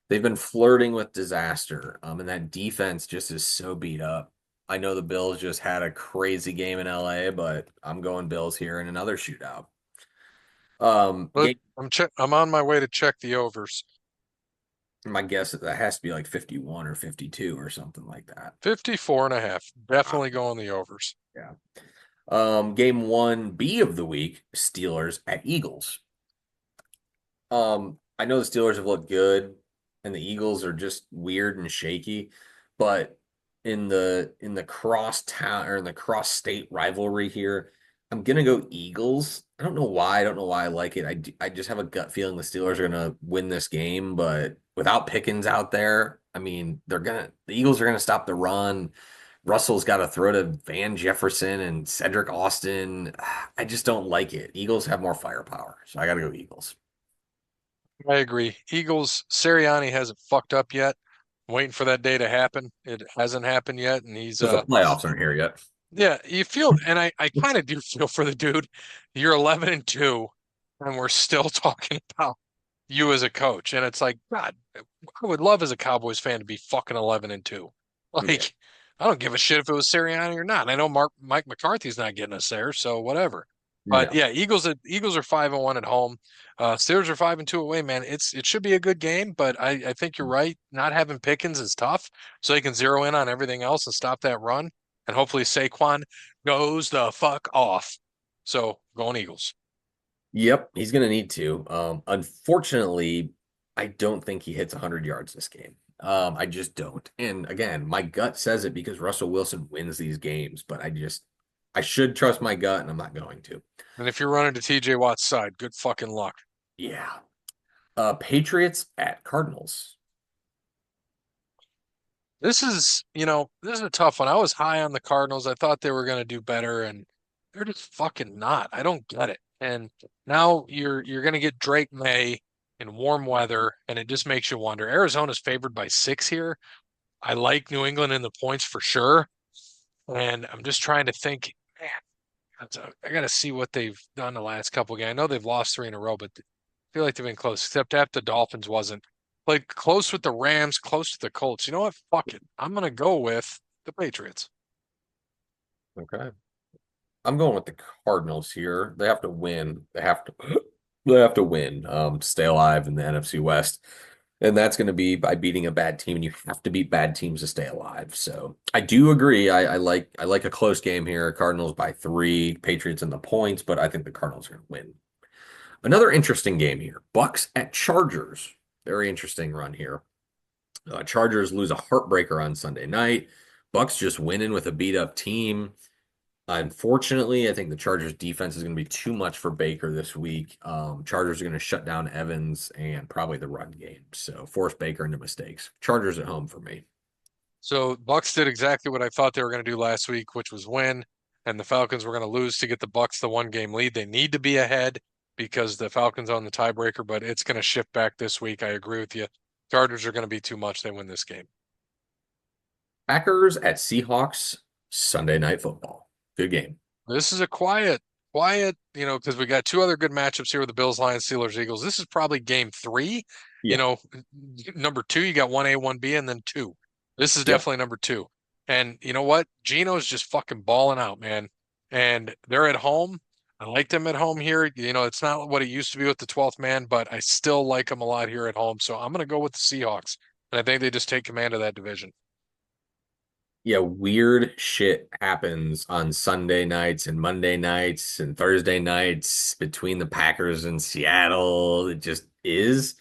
They've been flirting with disaster. And that defense just is so beat up. I know the Bills just had a crazy game in LA, but I'm going Bills here in another shootout. Look, Game, I'm on my way to check the overs. my guess is that has to be like 51 or 52 or something like that. 54.5. Wow. Definitely going the overs. Yeah. Game 1B of the week, Steelers at Eagles. I know the Steelers have looked good and the Eagles are just weird and shaky, but in the cross town or in the cross state rivalry here, I'm gonna go Eagles. I don't know why. I don't know why I like it. I just have a gut feeling the Steelers are gonna win this game, but without Pickens out there, I mean, the Eagles are gonna stop the run. Russell's got to throw to Van Jefferson and Cedric Austin. I just don't like it. Eagles have more firepower, so I got to go Eagles. I agree. Eagles, Sirianni hasn't fucked up yet. Waiting for that day to happen. It hasn't happened yet, and he's Because the playoffs aren't here yet. yeah, you feel, and I kind of do feel for the dude. You're 11-2, and we're still talking about you as a coach, and it's like, God, I would love as a Cowboys fan to be fucking 11-2. Yeah. Like, I don't give a shit if it was Sirianni or not. I know Mike McCarthy's not getting us there, so whatever. But No. yeah, Eagles are 5-1 at home. Steelers are 5-2 away, man. It should be a good game, but I think you're right. Not having Pickens is tough, so they can zero in on everything else and stop that run. And hopefully Saquon goes the fuck off. So going Eagles. Yep, he's going to need to. Unfortunately, I don't think he hits 100 yards this game. I just don't. And again, my gut says it because Russell Wilson wins these games, but I should trust my gut, and I'm not going to. And if you're running to TJ Watt's side, good fucking luck. Yeah. Patriots at Cardinals. This is a tough one. I was high on the Cardinals. I thought they were going to do better, and they're just fucking not. I don't get it. And now you're going to get Drake May in warm weather, and it just makes you wonder. Arizona's favored by 6 here. I like New England in the points for sure, and I'm just trying to think. Man, I got to see what they've done the last couple of games. I know they've lost 3 in a row, but I feel like they've been close. Except after the Dolphins wasn't. Played close with the Rams, close to the Colts. You know what? Fuck it. I'm gonna go with the Patriots. Okay. I'm going with the Cardinals here. They have to win. They have to win to stay alive in the NFC West. And that's going to be by beating a bad team, and you have to beat bad teams to stay alive. So I do agree. I like a close game here. Cardinals by 3, Patriots in the points, but I think the Cardinals are going to win. Another interesting game here. Bucks at Chargers. Very interesting run here. Chargers lose a heartbreaker on Sunday night. Bucks just winning with a beat up team. Unfortunately, I think the Chargers defense is going to be too much for Baker this week. Chargers are going to shut down Evans and probably the run game. So force Baker into mistakes. Chargers at home for me. So Bucks did exactly what I thought they were going to do last week, which was win, and the Falcons were going to lose to get the Bucks the 1-game lead. They need to be ahead because the Falcons on the tiebreaker, but it's going to shift back this week. I agree with you. Chargers are going to be too much. They win this game. Packers at Seahawks, Sunday Night Football. Good game. This is a quiet, because we got 2 other good matchups here with the Bills, Lions, Steelers, Eagles. This is probably game 3. Yeah. Number 2, you got 1A, 1B, and then 2. This is Yep. definitely number 2. And you know what? Geno's just fucking balling out, man. And they're at home. I like them at home here. It's not what it used to be with the 12th man, but I still like them a lot here at home. So I'm going to go with the Seahawks. And I think they just take command of that division. Yeah, weird shit happens on Sunday nights and Monday nights and Thursday nights between the Packers and Seattle. It just is.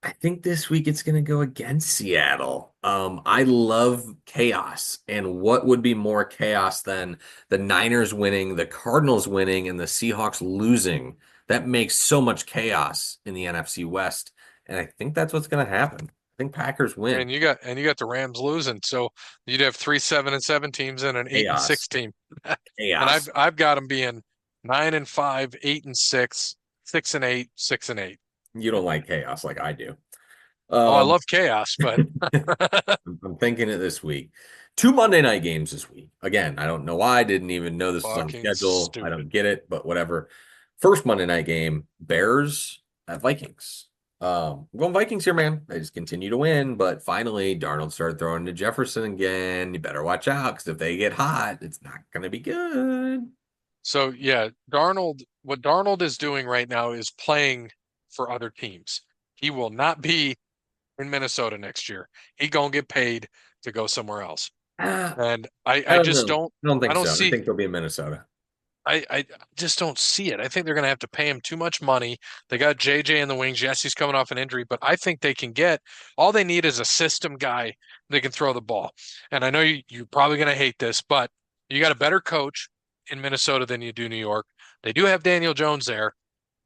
I think this week it's going to go against Seattle. I love chaos. And what would be more chaos than the Niners winning, the Cardinals winning, and the Seahawks losing? That makes so much chaos in the NFC West. And I think that's what's going to happen. I think Packers win. And you got the Rams losing. So you'd have 3 7-7 teams and an 8-6 Chaos. team. And Chaos. I've got them being 9-5, 8-6, 6-8, 6-8. You don't like chaos like I do. Oh, I Um, love chaos, but I'm thinking it this week. 2 Monday night games this week. Again, I don't know why. I didn't even know this was on the fucking schedule. I don't stupid. get it, but whatever. First Monday night game, Bears at Vikings. I'm going Vikings here, man. They just continue to win, but finally Darnold started throwing to Jefferson again. You better watch out because if they get hot, it's not going to be good. So yeah, what Darnold is doing right now is playing for other teams. He will not be in Minnesota next year. He gonna get paid to go somewhere else. Ah, And I I don't just know. don't I don't I think don't so. I see think they'll be in Minnesota. I just don't see it. I think they're going to have to pay him too much money. They got JJ in the wings. Yes, he's coming off an injury, but I think they can get all they need is a system guy that can throw the ball. And I know you're probably going to hate this, but you got a better coach in Minnesota than you do New York. They do have Daniel Jones there.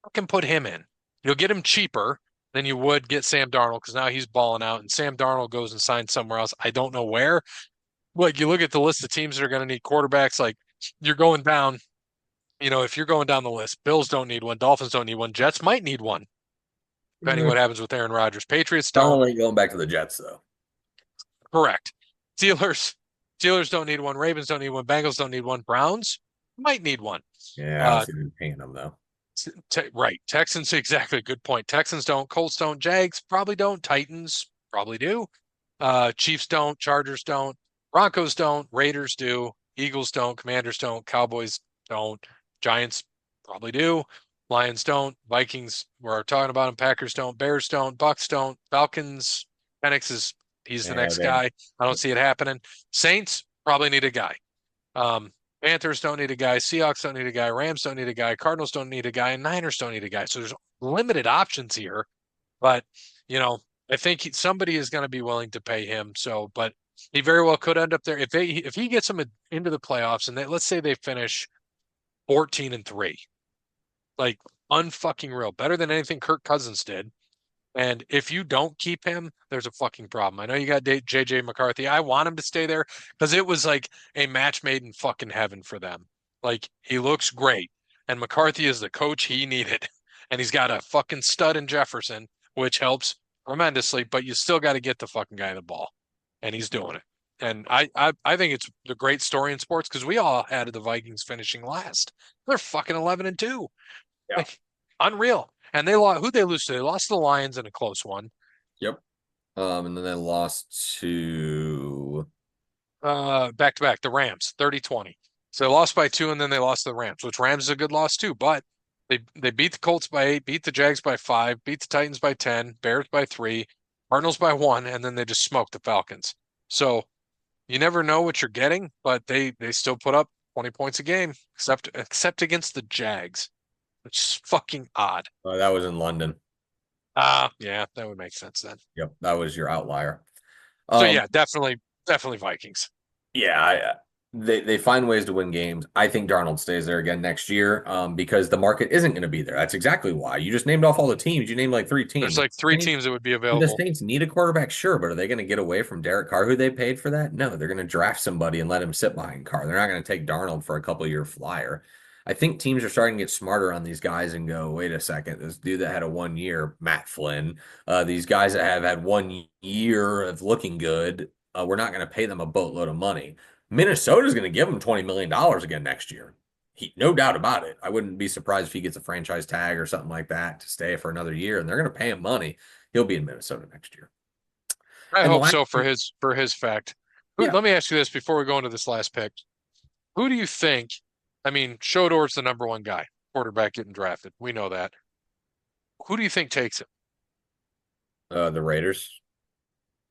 You can put him in. You'll get him cheaper than you would get Sam Darnold because now he's balling out, and Sam Darnold goes and signs somewhere else. I don't know where. Like you look at the list of teams that are going to need quarterbacks, like you're going down if you're going down the list, Bills don't need one, Dolphins don't need one, Jets might need one, depending Mm, what happens with Aaron Rodgers. Patriots don't. Donald ain't going back to the Jets though. Correct. Steelers, Steelers don't need one. Ravens don't need one. Bengals don't need one. Browns might need one. Yeah, I don't Uh, see them paying them though. right. Texans, exactly. Good point. Texans don't. Colts don't. Jags probably don't. Titans probably do. Chiefs don't. Chargers don't. Broncos don't. Raiders do. Eagles don't. Commanders don't. Cowboys don't. Giants probably do. Lions don't. Vikings, we're talking about them. Packers don't. Bears don't. Bucks don't. Falcons, he's the Yeah, next they guy. I don't see it happening. Saints probably need a guy. Um, Panthers don't need a guy. Seahawks don't need a guy. Rams don't need a guy. Cardinals don't need a guy. And Niners don't need a guy. So there's limited options here. But, you know, I think somebody is going to be willing to pay him. So, but he very well could end up there if he gets them into the playoffs and let's say they finish 14-3, like unfucking real, better than anything Kirk Cousins did. And if you don't keep him, there's a fucking problem. I know you got JJ McCarthy. I want him to stay there because it was like a match made in fucking heaven for them. Like he looks great, and McCarthy is the coach he needed, and he's got a fucking stud in Jefferson, which helps tremendously. But you still got to get the fucking guy the ball, and he's doing it. And I think it's the great story in sports because we all had the Vikings finishing last. They're fucking 11-2. Yeah. Like unreal. And they lost. Who they lose to? They lost to the Lions in a close one. Yep. And then they lost to. Back to back, the Rams, 30-20. So they lost by 2 and then they lost to the Rams, which Rams is a good loss too, but they beat the Colts by 8, beat the Jags by 5, beat the Titans by 10, Bears by 3, Cardinals by 1, and then they just smoked the Falcons. So you never know what you're getting, but they still put up 20 points a game, except against the Jags, which is fucking odd. That was in London. Yeah, that would make sense then. Yep, that was your outlier. So Um, yeah, definitely Vikings. yeah, they find ways to win games. I think Darnold stays there again next year, because the market isn't going to be there. That's exactly why. You just named off all the teams. You named like 3 There's teams. like three teams that would be The available. Saints need a quarterback, sure, but are they going to get away from Derek Carr, who they paid for that? No, they're going to draft somebody and let him sit behind Carr. They're not going to take Darnold for a couple year flyer. I think teams are starting to get smarter on these guys and go, wait a second, this dude that had a 1 year, Matt Flynn, these guys that have had 1 year of looking good, we're not going to pay them a boatload of money. Minnesota's going to give him $20 million again next year. No doubt about it. I wouldn't be surprised if he gets a franchise tag or something like that to stay for another year, and they're going to pay him money. He'll be in Minnesota next year. I And the hope last, so for his fact. yeah, Let me ask you this before we go into this last pick. Who do you think? I mean, Shador's the number one guy, quarterback getting drafted. We know that. Who do you think takes it? the Raiders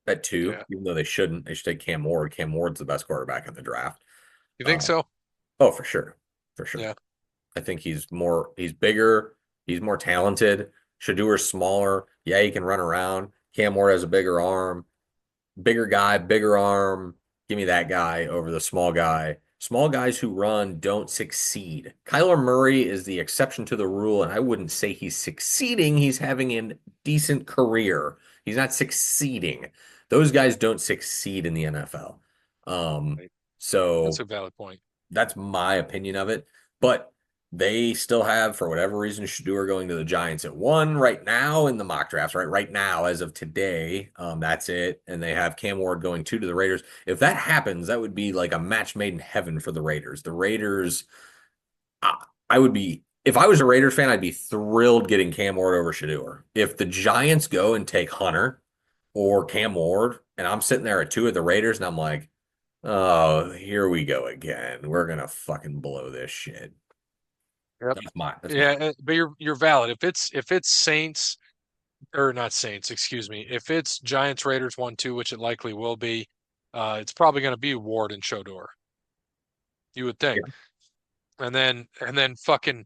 at 2, Yeah, even though they shouldn't. They should take Cam Ward. Cam Ward's the best quarterback in the draft. you think Uh, so? oh, for sure, for sure. Yeah. I think he's bigger, he's more talented. Shadur's smaller. Yeah, he can run around. Cam Ward has a bigger arm. Bigger guy, bigger arm. Give me that guy over the small guy. Small guys who run don't succeed. Kyler Murray is the exception to the rule, and I wouldn't say he's succeeding. He's having a decent career. He's not succeeding. Those guys don't succeed in the NFL. Um, Right. That's so a valid point. that's my opinion of it. But they still have, for whatever reason, Shador going to the Giants at 1 right now in the mock drafts, right? Right now, as of today, that's it. And they have Cam Ward going 2 to the Raiders. If that happens, that would be like a match made in heaven for the Raiders. The Raiders, I would be, if I was a Raiders fan, I'd be thrilled getting Cam Ward over Shador. If the Giants go and take Hunter or Cam Ward, and I'm sitting there at 2 of the Raiders, and I'm like, oh, here we go again. We're gonna fucking blow this shit. Yep. That's my Yeah, but you're valid. If it's Saints or not Saints, excuse me. If it's Giants Raiders 1-2, which it likely will be, it's probably going to be Ward and Shador. You would think. yeah, And then fucking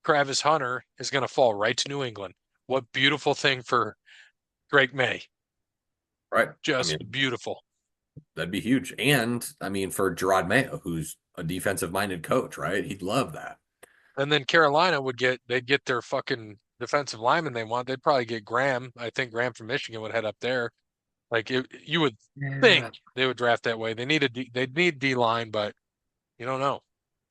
Travis Hunter is going to fall right to New England. What beautiful thing for Drake May. right. I Just mean, beautiful. that'd be huge. And I mean, for Gerard Mayo, who's a defensive minded coach, right? He'd love that. And then Carolina they'd get their fucking defensive lineman they want. They'd probably get Graham. I think Graham from Michigan would head up there. Like you would think Yeah. they would draft that way. They need D line, but you don't know.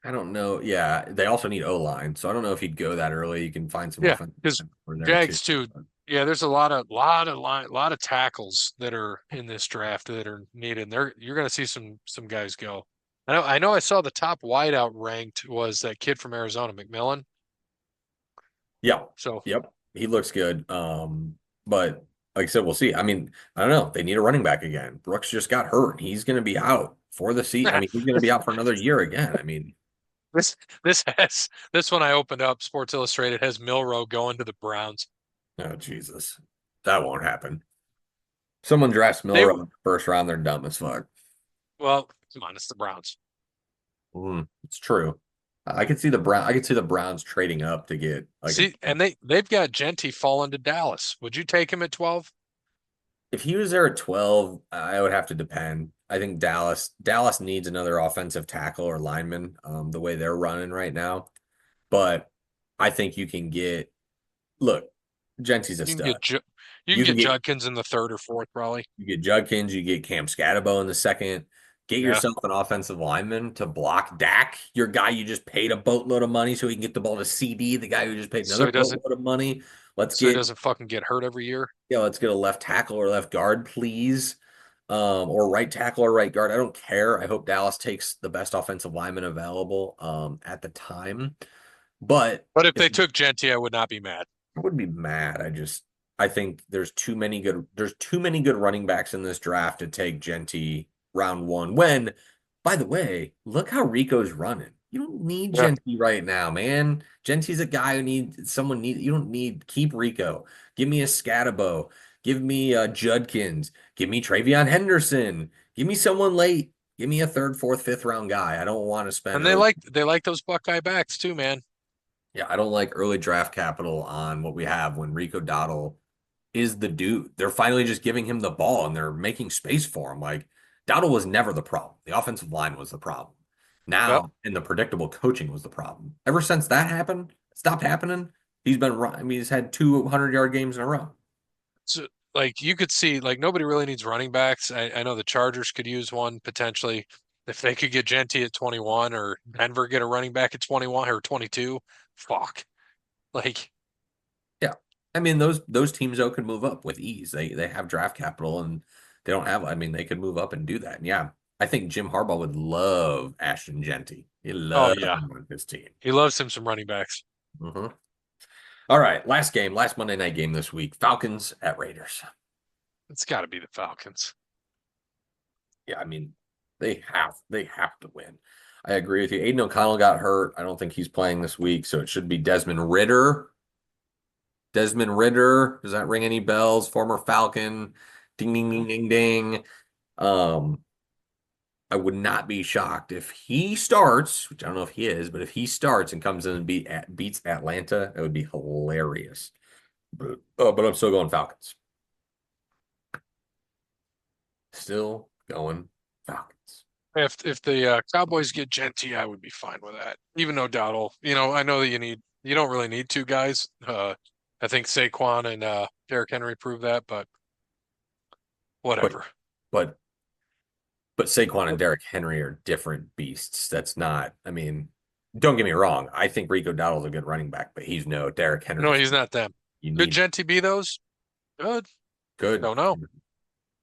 I don't know. Yeah, they also need O line, so I don't know if he'd go that early. You can find some Yeah, offensive because for there too. Jags too. Yeah, there's a lot of tackles that are in this draft that are needed. You're going to see some guys go. I know I saw the top wideout ranked was that kid from Arizona, McMillan. Yeah, So yep, he looks good. But like I said, we'll see. I mean, I don't know. They need a running back again. Brooks just got hurt. He's going to be out for the season. I mean, he's going to be out for another year again. I mean, this this one I opened up. Sports Illustrated has Milrow going to the Browns. oh Jesus, that won't happen. Someone drafts They Miller in the first round, they're dumb as fuck. well, come on, it's the Browns. It's true. I could see the Browns trading up to get like See, and they've got Genty falling to Dallas. Would you take him at 12? if he was there at 12, I would have to depend. I think Dallas needs another offensive tackle or lineman, the way they're running right now. But I think you can get look, Genty's a You can stud. get you can You can get get Judkins in the third or fourth, probably. you get Judkins, you get Cam Scatabo in the second. Get Yeah. yourself an offensive lineman to block Dak, your guy you just paid a boatload of money so he can get the ball to CD, the guy who just paid So another he doesn't boatload of money. Let's so he get doesn't fucking get hurt every year. let's get a left tackle or left guard, please. Or right tackle or right guard. I don't care. I hope Dallas takes the best offensive lineman available at the time. But But if if they took Genty, I would not be mad. I would be mad. I think there's too many good running backs in this draft to take Genty round one. When, by the way, look how Rico's running. You don't need Yeah. Genty right now, man. Genty's a guy who needs someone need you don't need keep Rico. Give me a Scatabo. Give me Judkins. Give me Travion Henderson. Give me someone late. Give me a third, fourth, fifth round guy. I don't want to spend And early. they like those Buckeye backs too, man. Yeah, I don't like early draft capital on what we have when Rico Dowdle is the dude. They're finally just giving him the ball and they're making space for him. Like Dowdle was never the problem. The offensive line was the problem. Yep. Now, and the predictable coaching was the problem. Ever since that happened, stopped happening, he's been I mean, he's had 200-yard games in a row. So like you could see like nobody really needs running backs. I know the Chargers could use one potentially. If they could get Genty at 21 or Denver get a running back at 21 or 22, fuck. Like, Yeah. I mean, those teams though could move up with ease. They have draft capital and they don't have I mean, they could move up and do that. And yeah, I think Jim Harbaugh would love Ashton Genty. He oh love yeah, him on his team. he loves him some running backs. hmm All right, last game, last Monday night game this week. Falcons at Raiders. It's got to be the Falcons. Yeah, I mean, they have to win. I agree with you. Aiden O'Connell got hurt. I don't think he's playing this week, so it should be Desmond Ritter. Desmond Ritter, does that ring any bells? Former Falcon. Ding ding ding ding ding. Um, I would not be shocked if he starts, which I don't know if he is, but if he starts and comes in and beats Atlanta, it would be hilarious. But I'm still going Falcons. Still going Falcons. If the Cowboys get Genty, I would be fine with that. Even though Dowdle, I know that you don't really need two guys. I think Saquon and Derrick Henry proved that, but But whatever. but but Saquon and Derrick Henry are different beasts. That's not, I mean, don't get me wrong. I think Rico Dowdle's a good running back, but he's no Derrick No, Henry. he's not them. You Could need Genty be those? Good. good. Don't know.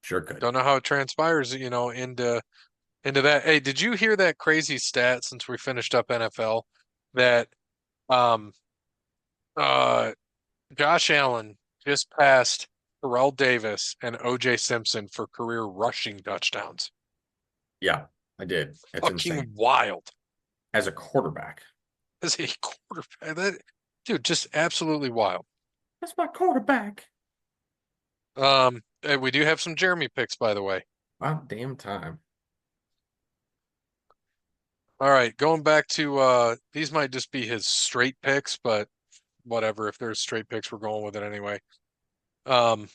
Sure could. Don't know how it transpires, into that. Hey, did you hear that crazy stat since we finished up NFL that um uh Josh Allen just passed Terrell Davis and OJ Simpson for career rushing touchdowns? Yeah, I did. It's Fucking insane. wild. As a quarterback. As a quarterback. Dude, just absolutely wild. That's my quarterback. And we do have some Jeremy picks, by the way. About damn time. All right, going back to these might just be his straight picks, but whatever. If there's straight picks, we're going with it anyway. Um,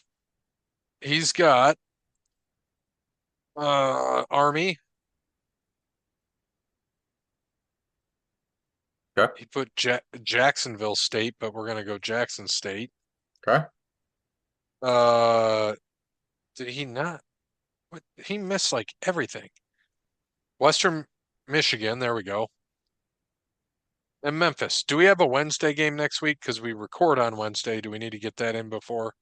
he's got Army. Okay. He put Jacksonville State, but we're gonna go Jackson State. Okay. Uh, did he not? What he missed like everything. Western Michigan, there we go. And Memphis. Do we have a Wednesday game next week? Because we record on Wednesday. Do we need to get that in before?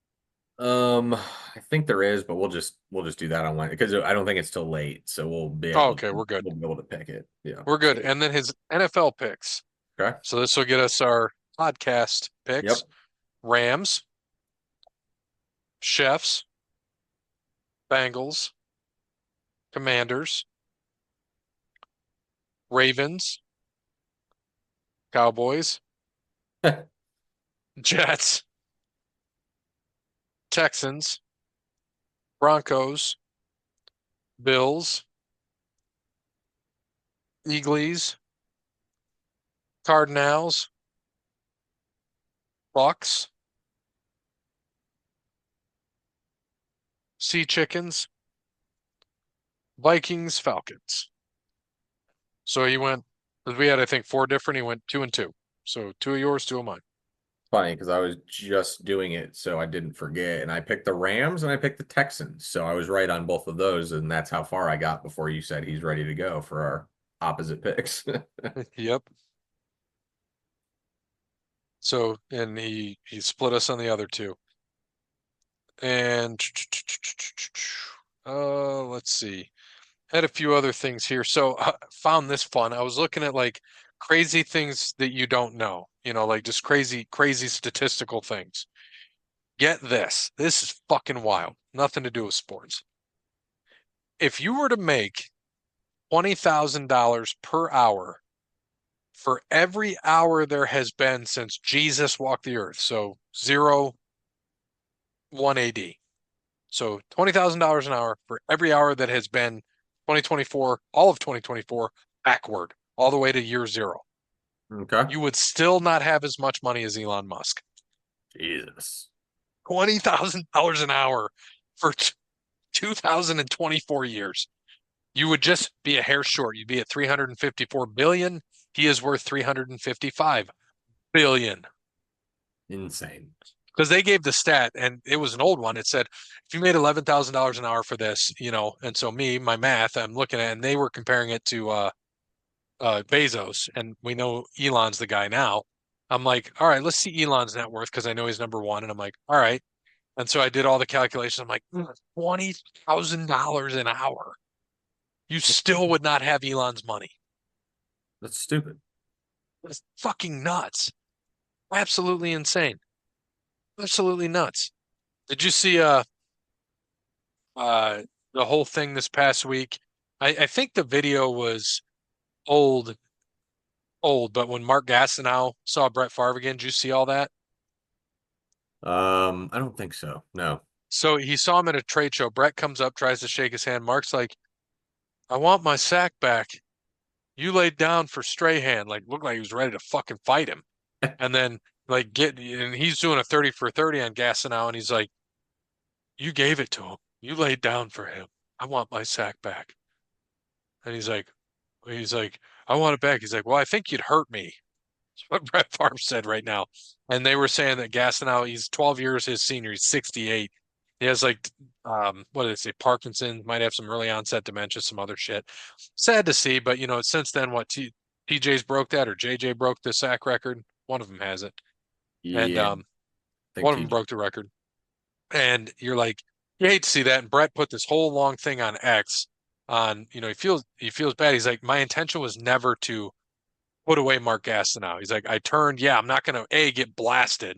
I think there is, but we'll just do that on Wednesday because I don't think it's till late, so Oh, okay, we're good. we'll be able to pick it. Yeah. We're good. And then his NFL picks. Okay. So this will get us our podcast Yep. picks. Rams, Chefs, Bengals, Commanders, Ravens, Cowboys, Jets, Texans, Broncos, Bills, Eagles, Cardinals, Bucks, Sea Chickens, Vikings, Falcons. So he went, we had, I think, four different. He went 2-2. So two of yours, two of mine. Funny because I was just doing it, so I didn't forget. And I picked the Rams and I picked the Texans. So I was right on both of those, and that's how far I got before you said he's ready to go for our opposite picks. Yep. So, and he split us on the other two. And let's see. Had a few other things here. So found this fun. I was looking at like crazy things that you don't know, like just crazy statistical things. Get this. This is fucking wild. Nothing to do with sports. If you were to make $20,000 per hour for every hour there has been since Jesus walked the earth, so 1 AD. So $20,000 an hour for every hour that has been 2024, all of 2024, backward, all the way to year zero. Okay. You would still not have as much money as Elon Musk. Jesus. $20,000 an hour for 2024 years. You would just be a hair short. You'd be at 354 billion. He is worth 355 billion. Insane. Because they gave the stat, and it was an old one. It said if you made $11,000 an hour for this, and so my math, I'm looking at, and they were comparing it to Bezos, and we know Elon's the guy now. I'm like, all right, let's see Elon's net worth because I know he's number one, and I'm like, all right. And so I did all the calculations. I'm like, $20,000 an hour. You still would not have Elon's money. That's stupid. That's fucking nuts. Absolutely insane. Absolutely nuts. Did you see uh the whole thing this past week? I think the video was old, old, but when Mark Gastineau saw Brett Favre again, did you see all that? I don't think so. No. So he saw him at a trade show. Brett comes up, tries to shake his hand. Mark's like, I want my sack back. You laid down for Strahan, like looked like he was ready to fucking fight him. And then and he's doing a 30 for 30 on Gastineau, and he's like, you gave it to him. You laid down for him. I want my sack back. And he's like, I want it back. He's like, well, I think you'd hurt me. That's what Brett Favre said right now. And they were saying that Gastineau, he's 12 years his senior. He's 68. He has what did they say? Parkinson's, might have some early onset dementia, some other shit. Sad to see, but since then, TJ's broke that or JJ broke the sack record. One of them has it. And Yeah, I think one of them TJ. broke the record. And you're like, you hate to see that. And Brett put this whole long thing on X on, he feels bad. He's like, my intention was never to put away Mark Gastineau. He's like, yeah, I'm not going to get blasted,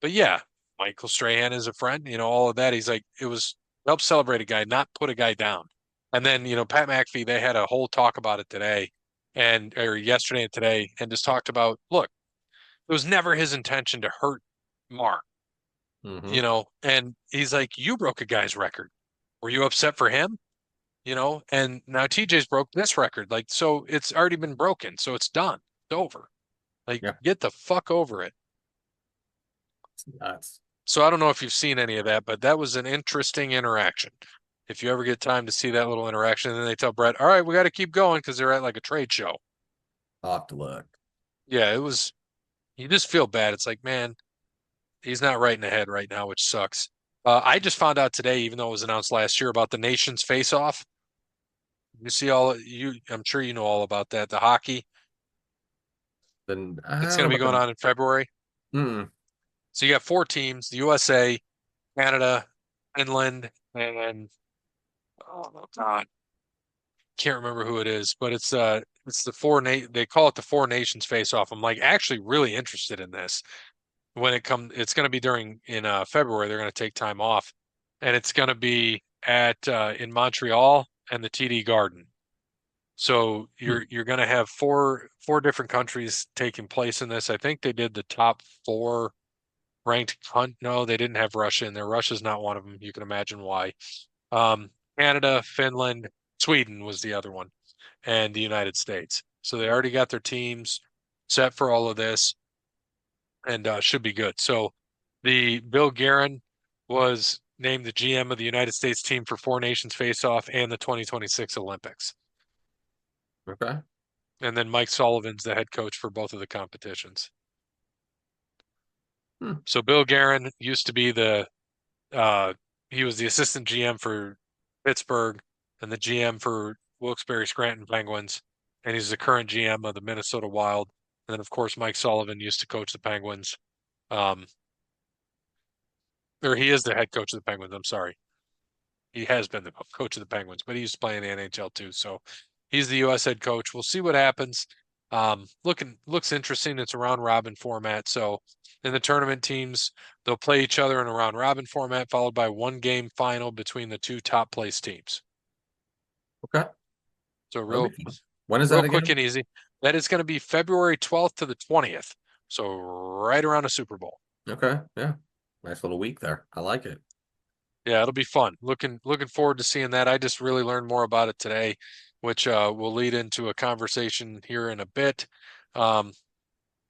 but yeah, Michael Strahan is a friend, all of that. He's like, it was help celebrate a guy, not put a guy down. And then, Pat McAfee, they had a whole talk about it today or yesterday and today, and just talked about, look, it was never his intention to hurt Mark, Hmm. and he's like, you broke a guy's record. Were you upset for him? And now TJ's broke this record. Like, so it's already been broken. So it's done. It's over. Like, Yeah, get the fuck over it. it's nuts. So I don't know if you've seen any of that, but that was an interesting interaction. If you ever get time to see that little interaction, and then they tell Brett, all right, we got to keep going because they're at like a trade show. I'll have to look. Yeah, you just feel bad. It's like, man, he's not right in the head right now, which sucks. I just found out today, even though it was announced last year, about the nation's face-off. You see I'm sure you know all about that. The hockey, Then I it's don't going know to be about going the. on in February. Mm, So you got four teams: the USA, Canada, Finland, and oh God, can't remember who it is, but it's the they call it the four nations face off. I'm like actually really interested in this. It's going to be during in February. They're going to take time off, and it's going to be at in Montreal and the TD Garden. So hmm. you're going to have four different countries taking place in this. I think they did the top four ranked hunt. No, they didn't have Russia in there. Russia's not one of them. You can imagine why. Um, Canada, Finland, Sweden was the other one, and the United States. So they already got their teams set for all of this, and should be good. So the Bill Guerin was named the GM of the United States team for Four Nations Face-Off and the 2026 Olympics. Okay. And then Mike Sullivan's the head coach for both of the competitions. Hmm. So Bill Guerin used to be uh he was the assistant GM for Pittsburgh and the GM for Wilkes-Barre Scranton Penguins, and he's the current GM of the Minnesota Wild. And then of course Mike Sullivan used to coach the Penguins. Um, or he is the head coach of the Penguins. I'm sorry. He has been the coach of the Penguins, but he used to play in the NHL too. So he's the US head coach. We'll see what happens. Looks interesting. It's a round robin format. So in the tournament teams, they'll play each other in a round robin format, followed by one game final between the two top place teams. Okay. So That'll be real fun. When is real that quick again? and easy. That is going to be February 12th to the 20th. So right around the Super Bowl. Okay. Yeah. Nice little week there. I like it. Yeah, it'll be fun. Looking forward to seeing that. I just really learned more about it today, which will lead into a conversation here in a bit um,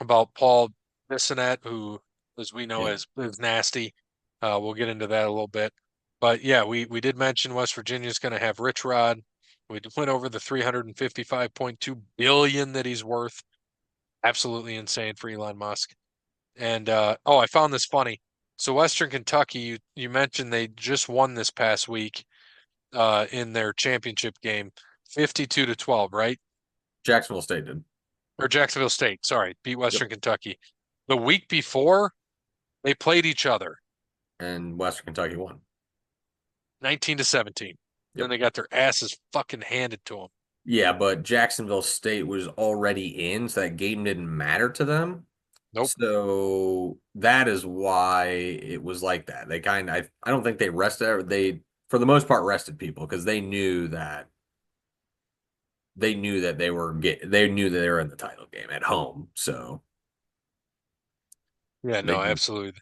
about Paul Bissonnette, who, as we know, Yeah. is nasty. We'll get into that a little bit. But yeah, we did mention West Virginia's going to have Rich Rod. We went over the 355.2 billion that he's worth. Absolutely insane for Elon Musk. And oh, I found this funny. So Western Kentucky, you mentioned they just won this past week in their championship game, 52-12, right? Jacksonville State did. Or Jacksonville State, sorry, beat Yep. Western Kentucky. The week before, they played each other, And Western Kentucky won. 19-17. Then Yep. they got their asses fucking handed to them. Yeah, but Jacksonville State was already in, so that game didn't matter to them. Nope. So that is why it was like that. They kind of, I don't think they rested, they, for the most part, rested people because they knew that they knew that they were in the title game at home. So Yeah, they no, just, absolutely.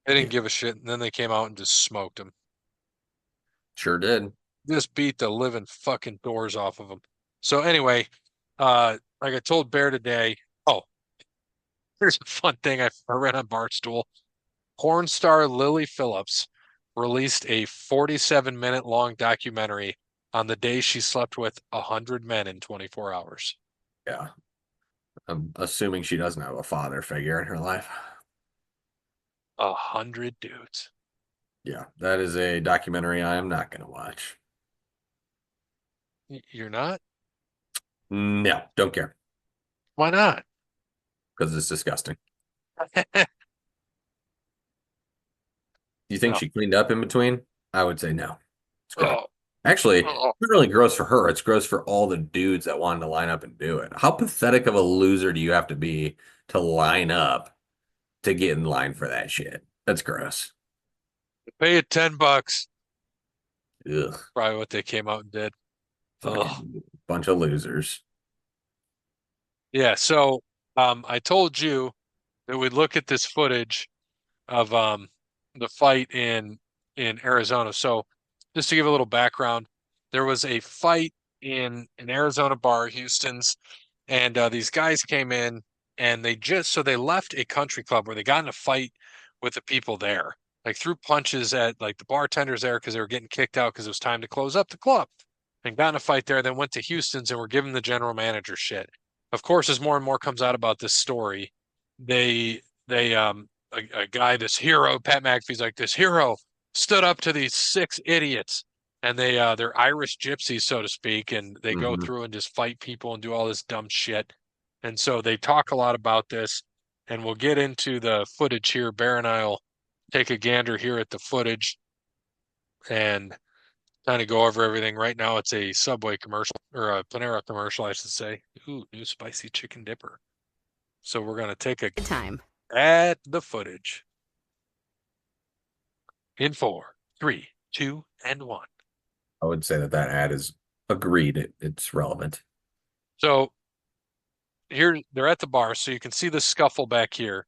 They didn't yeah, give a shit, and then they came out and just smoked them. sure did. Just beat the living fucking doors off of them. So anyway, like I told Bear today, oh, here's a fun thing I read on Barstool. Porn star Lily Phillips released a 47-minute long documentary on the day she slept with 100 men in 24 hours. Yeah. I'm assuming she doesn't have a father figure in her life. 100 dudes. Yeah, that is a documentary I am not going to watch. You're not? No, don't care Why not? because it's disgusting. Do you think No. she cleaned up in between? I would say no. It's gross. Oh, Actually, it's oh, not really gross for her. It's gross for all the dudes that wanted to line up and do it. How pathetic of a loser do you have to be to line up to get in line for that shit? That's gross. pay it $10. Ugh, Probably what they came out and did. Ugh. fucking bunch of losers. Yeah, so I told you that we'd look at this footage of the fight in Arizona. So just to give a little background, there was a fight in an Arizona bar, Houston's, and these guys came in and they left a country club where they got in a fight with the people there, like threw punches at like the bartenders there because they were getting kicked out because it was time to close up the club, and got in a fight there. Then went to Houston's and were giving the general manager shit. Of course, as more and more comes out about this story, they a guy, this hero, Pat McAfee's like, this hero stood up to these six idiots, and they're Irish gypsies, so to speak, and they go Hmm. through and just fight people and do all this dumb shit. And so they talk a lot about this, and we'll get into the footage here. Bear and I'll take a gander here at the footage and kind of go over everything. Right now, it's a Subway commercial or a Panera commercial, I should say. Ooh, new spicy chicken dipper. So we're gonna take a Time. at the footage in 4, 3, 2, and 1. I would say that ad is agreed. It's relevant So here they're at the bar, so you can see the scuffle back here.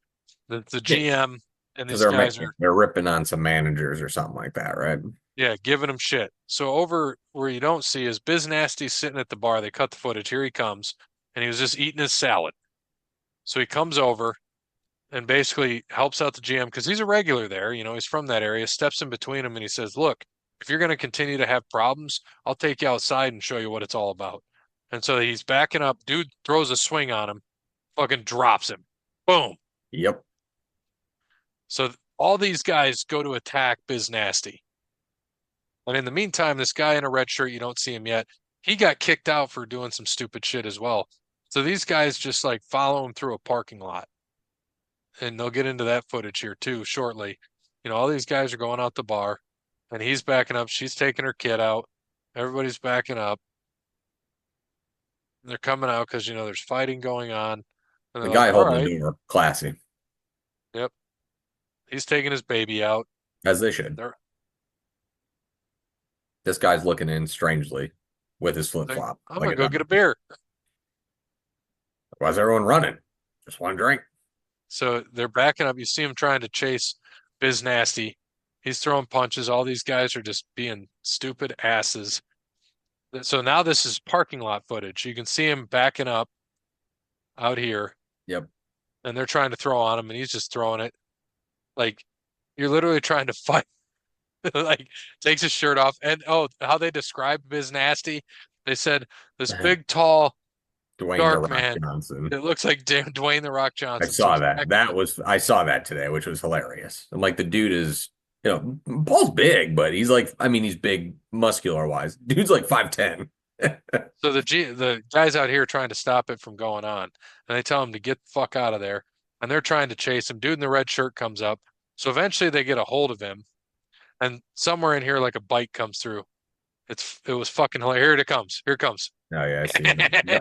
The GM and because these guys they're are, they're ripping on some managers or something like that, right? yeah, giving him shit. So over where you don't see is Biz Nasty sitting at the bar. They cut the footage. Here he comes, and he was just eating his salad. So he comes over and basically helps out the GM because he's a regular there. You know, he's from that area, steps in between them, and he says, look, if you're going to continue to have problems, I'll take you outside and show you what it's all about. And so he's backing up. Dude throws a swing on him, fucking drops him. Boom. Yep. So all these guys go to attack Biz Nasty. And in the meantime, this guy in a red shirt, you don't see him yet, he got kicked out for doing some stupid shit as well. So these guys just like follow him through a parking lot. And they'll get into that footage here too shortly. You know, all these guys are going out the bar and he's backing up. She's taking her kid out. Everybody's backing up. They're coming out because there's fighting going on, and The they're like, guy "All holding the right, door, classy, yep, he's taking his baby out." as they should. They're This guy's looking in strangely with his flip like, flop, "I'm like gonna a go get a dummy. beer." Why's everyone running? Just one drink. So they're backing up. You see him trying to chase Biz Nasty. He's throwing punches. All these guys are just being stupid asses. So now this is parking lot footage. You can see him backing up out here, Yep. and they're trying to throw on him, and he's just throwing it. Like you're literally trying to fight. Like takes his shirt off, and oh, how they described Biz Nasty. They said this big, tall, Dwayne the dark Rock man. Johnson. It looks like Dwayne the Rock I Johnson. So saw he's that. backing up. I saw that today, which was hilarious. I'm like, the dude is, Paul's big, but he's like, I mean, he's big muscular wise. Dude's like 5'10". So the guys out here trying to stop it from going on, and they tell him to get the fuck out of there, and they're trying to chase him. Dude in the red shirt comes up, so eventually they get a hold of him, and somewhere in here like a bike comes through. It was fucking hilarious. Here it comes. Here it comes. Oh yeah, I see him. Yeah.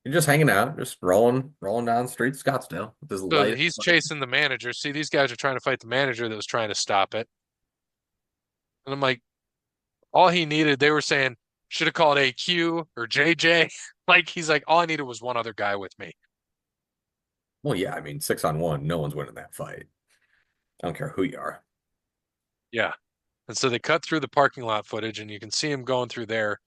You're just hanging out, just rolling down the street of Scottsdale with this So light. he's chasing the manager. See, these guys are trying to fight the manager that was trying to stop it, and I'm like, all he needed, they were saying, should have called AQ or JJ. Like he's like, all I needed was one other guy with me. Well, yeah, I mean, 6-on-1, no one's winning that fight. I don't care who you are. Yeah. And so they cut through the parking lot footage, and you can see him going through there.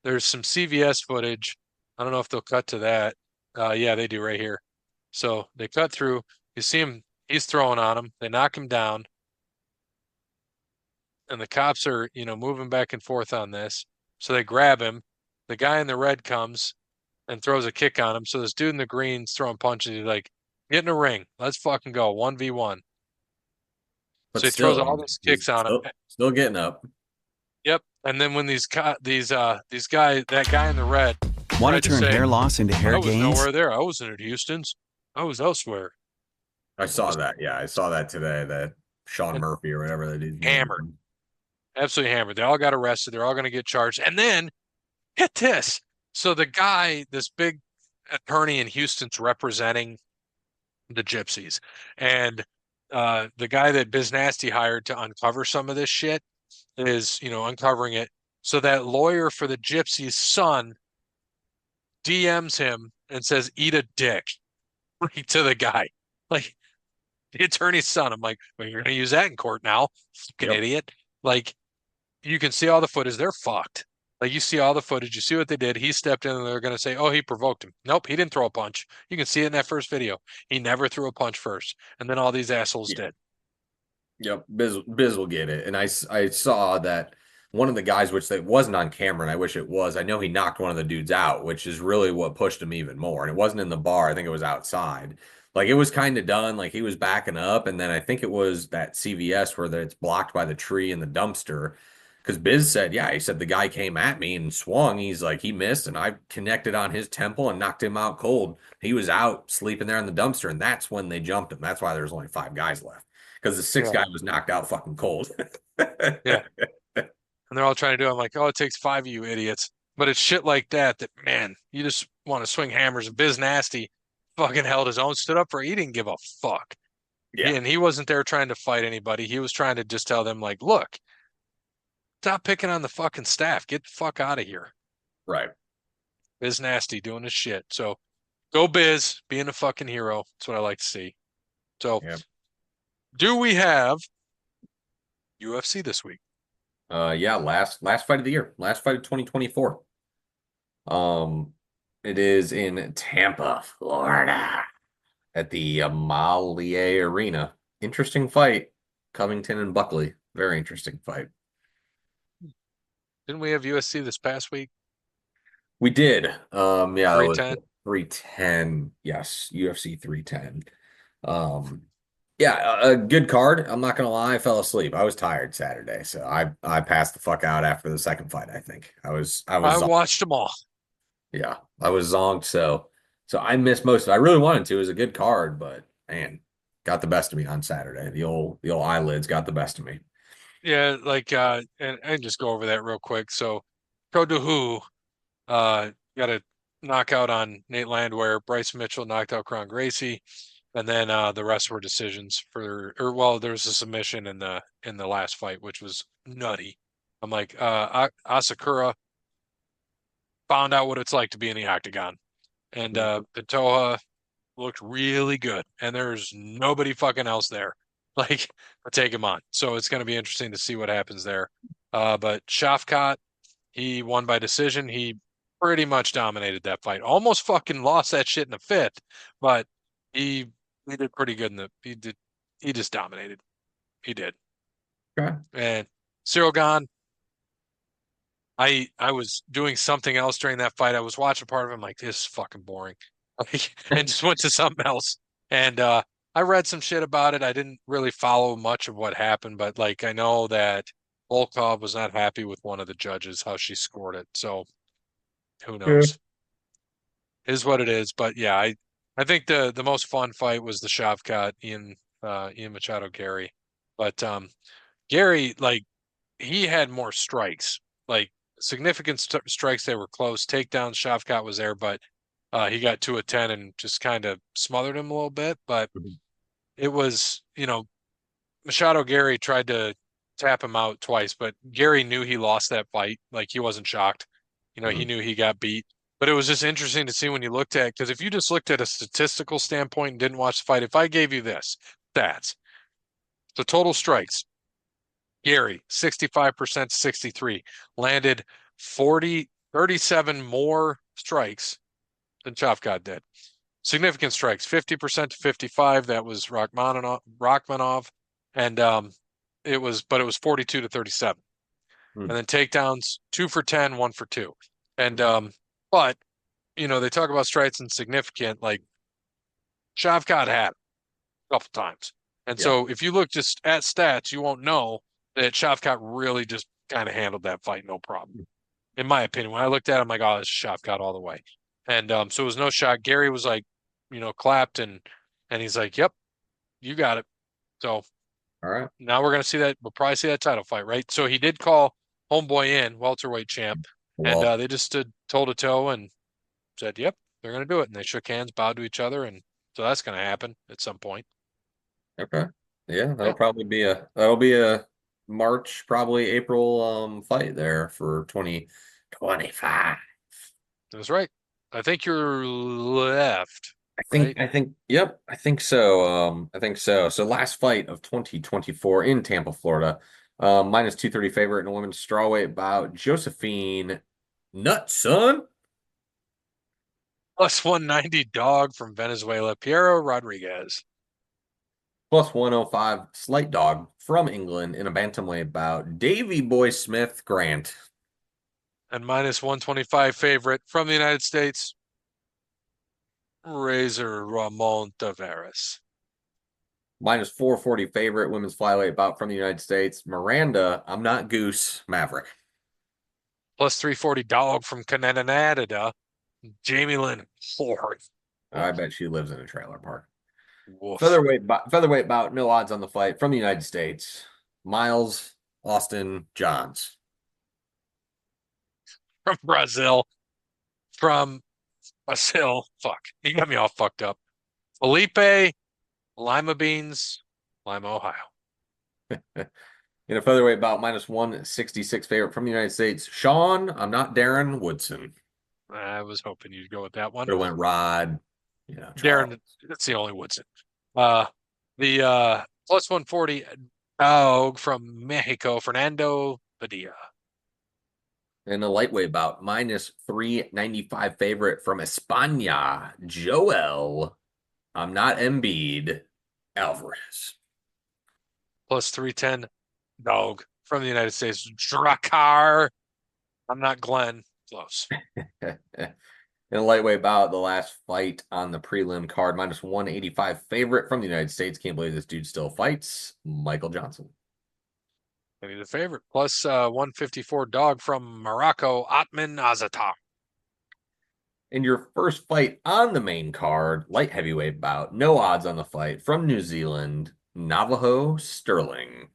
There's some CVS footage. I don't know if they'll cut to that. Yeah, they do right here. So they cut through. You see him, he's throwing on him. They knock him down. And the cops are, moving back and forth on this. So they grab him. The guy in the red comes and throws a kick on him. So this dude in the green's throwing punches. He's like, get in a ring. Let's fucking go. 1v1. But So he throws still, all these he's kicks on him. still getting up. Yep. And then when these guys, that guy in the red Want tried to to turn say, hair loss into hair I was gains? nowhere there. I wasn't at Houston's. I was elsewhere. I saw that. Yeah, I saw that today. That Sean And Murphy or whatever that is. hammered. Absolutely hammered. They all got arrested. They're all going to get charged. And then hit this. So the guy, this big attorney in Houston's representing the gypsies. And the guy that Biz Nasty hired to uncover some of this shit is, uncovering it. So that lawyer for the gypsies' son DMs him and says, eat a dick to the guy. Like the attorney's son. I'm like, well, you're going to use that in court now. Fucking Yep. idiot. Like, you can see all the footage. They're fucked. Like, you see all the footage. You see what they did. He stepped in and they're going to say, oh, he provoked him. Nope, he didn't throw a punch. You can see it in that first video. He never threw a punch first. And then all these assholes did. Yep, Biz will get it. And I saw that one of the guys, which that wasn't on camera, and I wish it was. I know he knocked one of the dudes out, which is really what pushed him even more. And it wasn't in the bar. I think it was outside. Like it was kind of done. Like he was backing up, and then I think it was that CVS where it's blocked by the tree and the dumpster. Because Biz said, yeah, he said the guy came at me and swung. He's like, he missed, and I connected on his temple and knocked him out cold. He was out sleeping there in the dumpster, and that's when they jumped him. That's why there's only 5 guys left because the sixth Yeah. guy was knocked out fucking cold. Yeah. And they're all trying to do it. I'm like, oh, it takes 5 of you idiots. But it's shit like that, man, you just want to swing hammers. And Biz Nasty fucking held his own, stood up for it. He didn't give a fuck. Yeah, And he wasn't there trying to fight anybody. He was trying to just tell them, like, look, stop picking on the fucking staff. Get the fuck out of here. right. Biz Nasty doing his shit. So go Biz, being a fucking hero. That's what I like to see. So Yep. do we have UFC this week? Yeah, last fight of the year, last fight of 2024. It is in Tampa, Florida, at the Amalie Arena. Interesting fight, Covington and Buckley. Very interesting fight. Didn't we have USC this past week? We did. Yeah, that was 310. 310. Yes, UFC 310. Yeah, a good card. I'm not gonna lie, I fell asleep. I was tired Saturday, so I passed the fuck out after the second fight, I think. I was I watched them all. yeah, I was zonked, so I missed most of it. I really wanted to. It was a good card, but man, got the best of me on Saturday. The old eyelids got the best of me. Yeah, like and just go over that real quick. So Pro Who got a knockout on Nate Landwehr. Bryce Mitchell knocked out Kron Gracie. And then the rest were decisions or well, there was a submission in the last fight, which was nutty. I'm like, Asakura found out what it's like to be in the octagon. And Patoja looked really good. And there's nobody fucking else there. Like, take him on. So it's gonna be interesting to see what happens there. But Shafkat, he won by decision. He pretty much dominated that fight. Almost fucking lost that shit in the fifth, but he he did pretty good in the he just dominated. He did. Okay. And Cyril Gahn, I was doing something else during that fight. I was watching part of it. I'm like, this is fucking boring. Like, and just went to something else. And I read some shit about it. I didn't really follow much of what happened, but like I know that Volkov was not happy with one of the judges, how she scored it. So who Yeah. knows? Is what it is. But yeah, I think the most fun fight was the Shavkat Ian Machado Gary. But Gary, like, he had more strikes, like significant strikes. They were close. Takedowns, Shavkat was there, but he got 2 of 10 and just kind of smothered him a little bit. But Mhm. it was, Machado Gary tried to tap him out twice, but Gary knew he lost that fight. Like, he wasn't shocked. He Mhm. knew he got beat. But it was just interesting to see when you looked at, because if you just looked at a statistical standpoint and didn't watch the fight, if I gave you this stats, the total strikes, Gary 65% to 63, landed 37 more strikes than Shavkat did. Significant strikes, 50% to 55. That was Rachmanov, and but it was 42 to 37. Mhm. And then takedowns, 2 for 10, 1 for 2. And but they talk about strikes and significant, like Shavkat had a couple times. And Yeah. so if you look just at stats, you won't know that Shavkat really just kind of handled that fight no problem. In my opinion, when I looked at him, I'm like, oh, this is Shavkat all the way. And so it was no shot. Gary was like, clapped and he's like, yep, you got it. So All right. now we're gonna see that. We'll probably see that title fight, right? So he did call Homeboy in, welterweight champ, and Well, they just stood toe to toe and said, "Yep, they're gonna do it." And they shook hands, bowed to each other, and so that's gonna happen at some point. okay. Yeah, Yeah, that'll be a March, probably April fight there for 2025. that's right. I think you're left, right? Yep, I think so. I think so. So last fight of 2024 in Tampa, Florida. Minus 230 favorite in a women's strawweight bout. Josephine Nutson Plus 190 dog from Venezuela, Piero Rodriguez, plus 105 slight dog from England in a bantamweight bout. Davy Boy Smith Grant. and minus 125 favorite from the United States, Razor Ramon Tavares. Minus 440 favorite women's flyweight bout from the United States. Miranda, I'm not Goose, Maverick. Plus 340 dog from Canada, Jamie Lynn Ford. I bet she lives in a trailer park. Woof. Featherweight bout, no odds on the fight from the United States. Miles Austin Johns. From Brazil. From Brazil. Fuck. He got me all fucked up. Felipe Lima Beans, Lima, Ohio. In a featherweight bout, minus 166 favorite from the United States. Sean, I'm not Darren Woodson. I was hoping you'd go with that one. Could have went Rod, Charles. Darren, that's the only Woodson. Uh the plus 140 dog from Mexico, Fernando Padilla. In a lightweight bout, minus 395 favorite from España, Joel. I'm not Embiid, Alvarez. Plus 310 dog from the United States, Drakkar. I'm not Glenn. Close. In a lightweight bout, the last fight on the prelim card, minus 185 favorite from the United States. Can't believe this dude still fights. Michael Johnson. Maybe the favorite. Plus 154 dog from Morocco, Atman Azatar. In your first fight on the main card, light heavyweight bout, no odds on the fight from New Zealand, Navajo Sterling.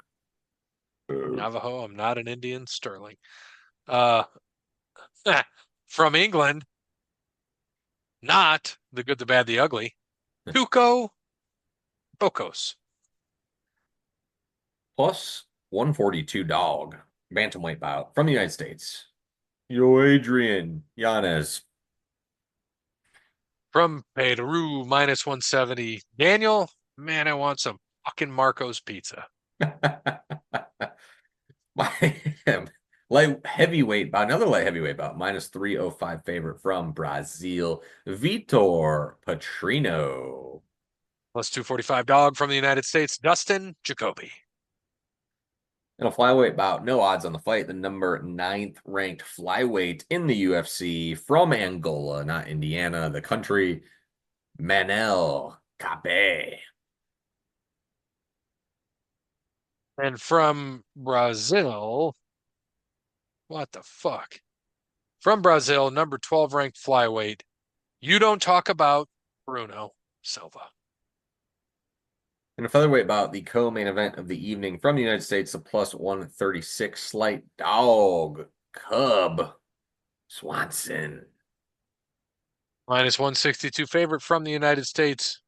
Navajo, I'm not an Indian. Sterling. Uh, from England, not the good, the bad, the ugly. Tuco Bocos. Plus 142 dog. Bantamweight bout from the United States. Yo, Adrian Yanez. From Peru, minus 170. Daniel, man, I want some fucking Marco's pizza. Light heavyweight bout, another light heavyweight bout, minus 305 favorite from Brazil, Vitor Petrino. Plus 245 dog from the United States, Dustin Jacoby. In a flyweight bout, no odds on the fight. The number 9th ranked flyweight in the UFC from Angola, not Indiana, the country, Manel Cabe. And from Brazil, what the fuck? From Brazil, number 12 ranked flyweight. You don't talk about Bruno Silva. In a featherweight bout, the co-main event of the evening from the United States, the plus 136 slight dog, Cub Swanson. Minus 162 favorite from the United States,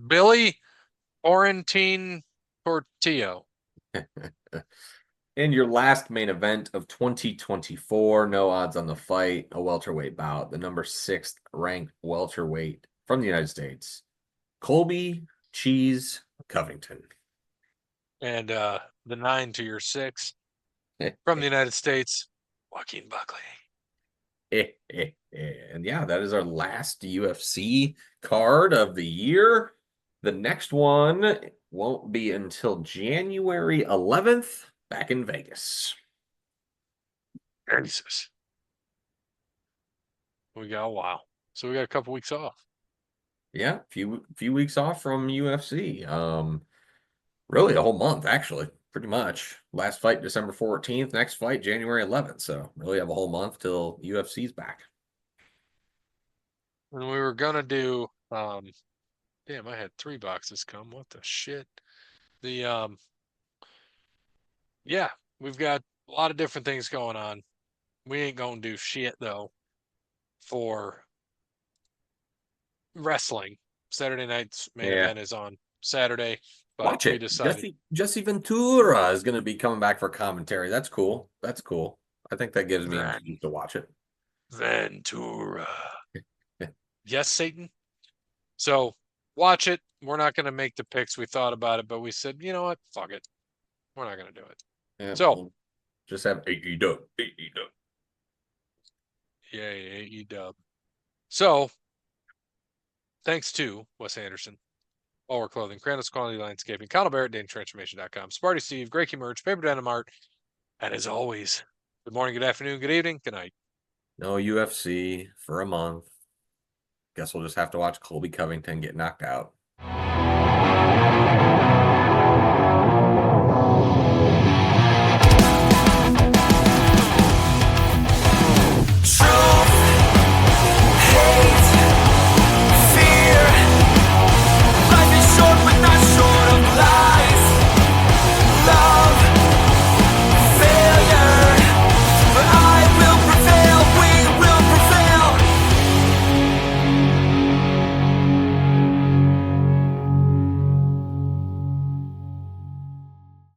Billy Orentine Portillo. In your last main event of 2024, no odds on the fight, a welterweight bout, the number 6th ranked welterweight from the United States, Colby Cheese Covington. And the 9 to your 6 from the United States, Joaquin Buckley. And yeah, that is our last UFC card of the year. The next one won't be until January 11th back in Vegas. Jesus. We got a while. So we got a couple weeks off. Yeah, few weeks off from UFC. Really a whole month, actually, pretty much. Last fight December 14th, next fight January 11th. So really have a whole month till UFC's back. And we were gonna do damn, I had 3 boxes come. What the shit? The yeah, we've got a lot of different things going on. We ain't gonna do shit though for wrestling. Saturday night's main Yeah. event is on Saturday, but Watch we it. decided Jesse Ventura is going to be coming back for commentary. That's cool. That's cool. I think that gives me an Right. excuse to watch it. Ventura. Yes, Satan. So watch it. We're not going to make the picks. We thought about it, but we said, you know what? Fuck it. We're not going to do it. Yeah, So we'll just have AEW. yay, dub. So thanks to Wes Anderson, Allwear Clothing, Kratos Quality Landscaping, Connell Barrett, DaneTransformation.com, Sparty Steve, Greaky Merch, Paper Dynamart, and as always, good morning, good afternoon, good evening, good night. No UFC for a month. Guess we'll just have to watch Colby Covington get knocked out.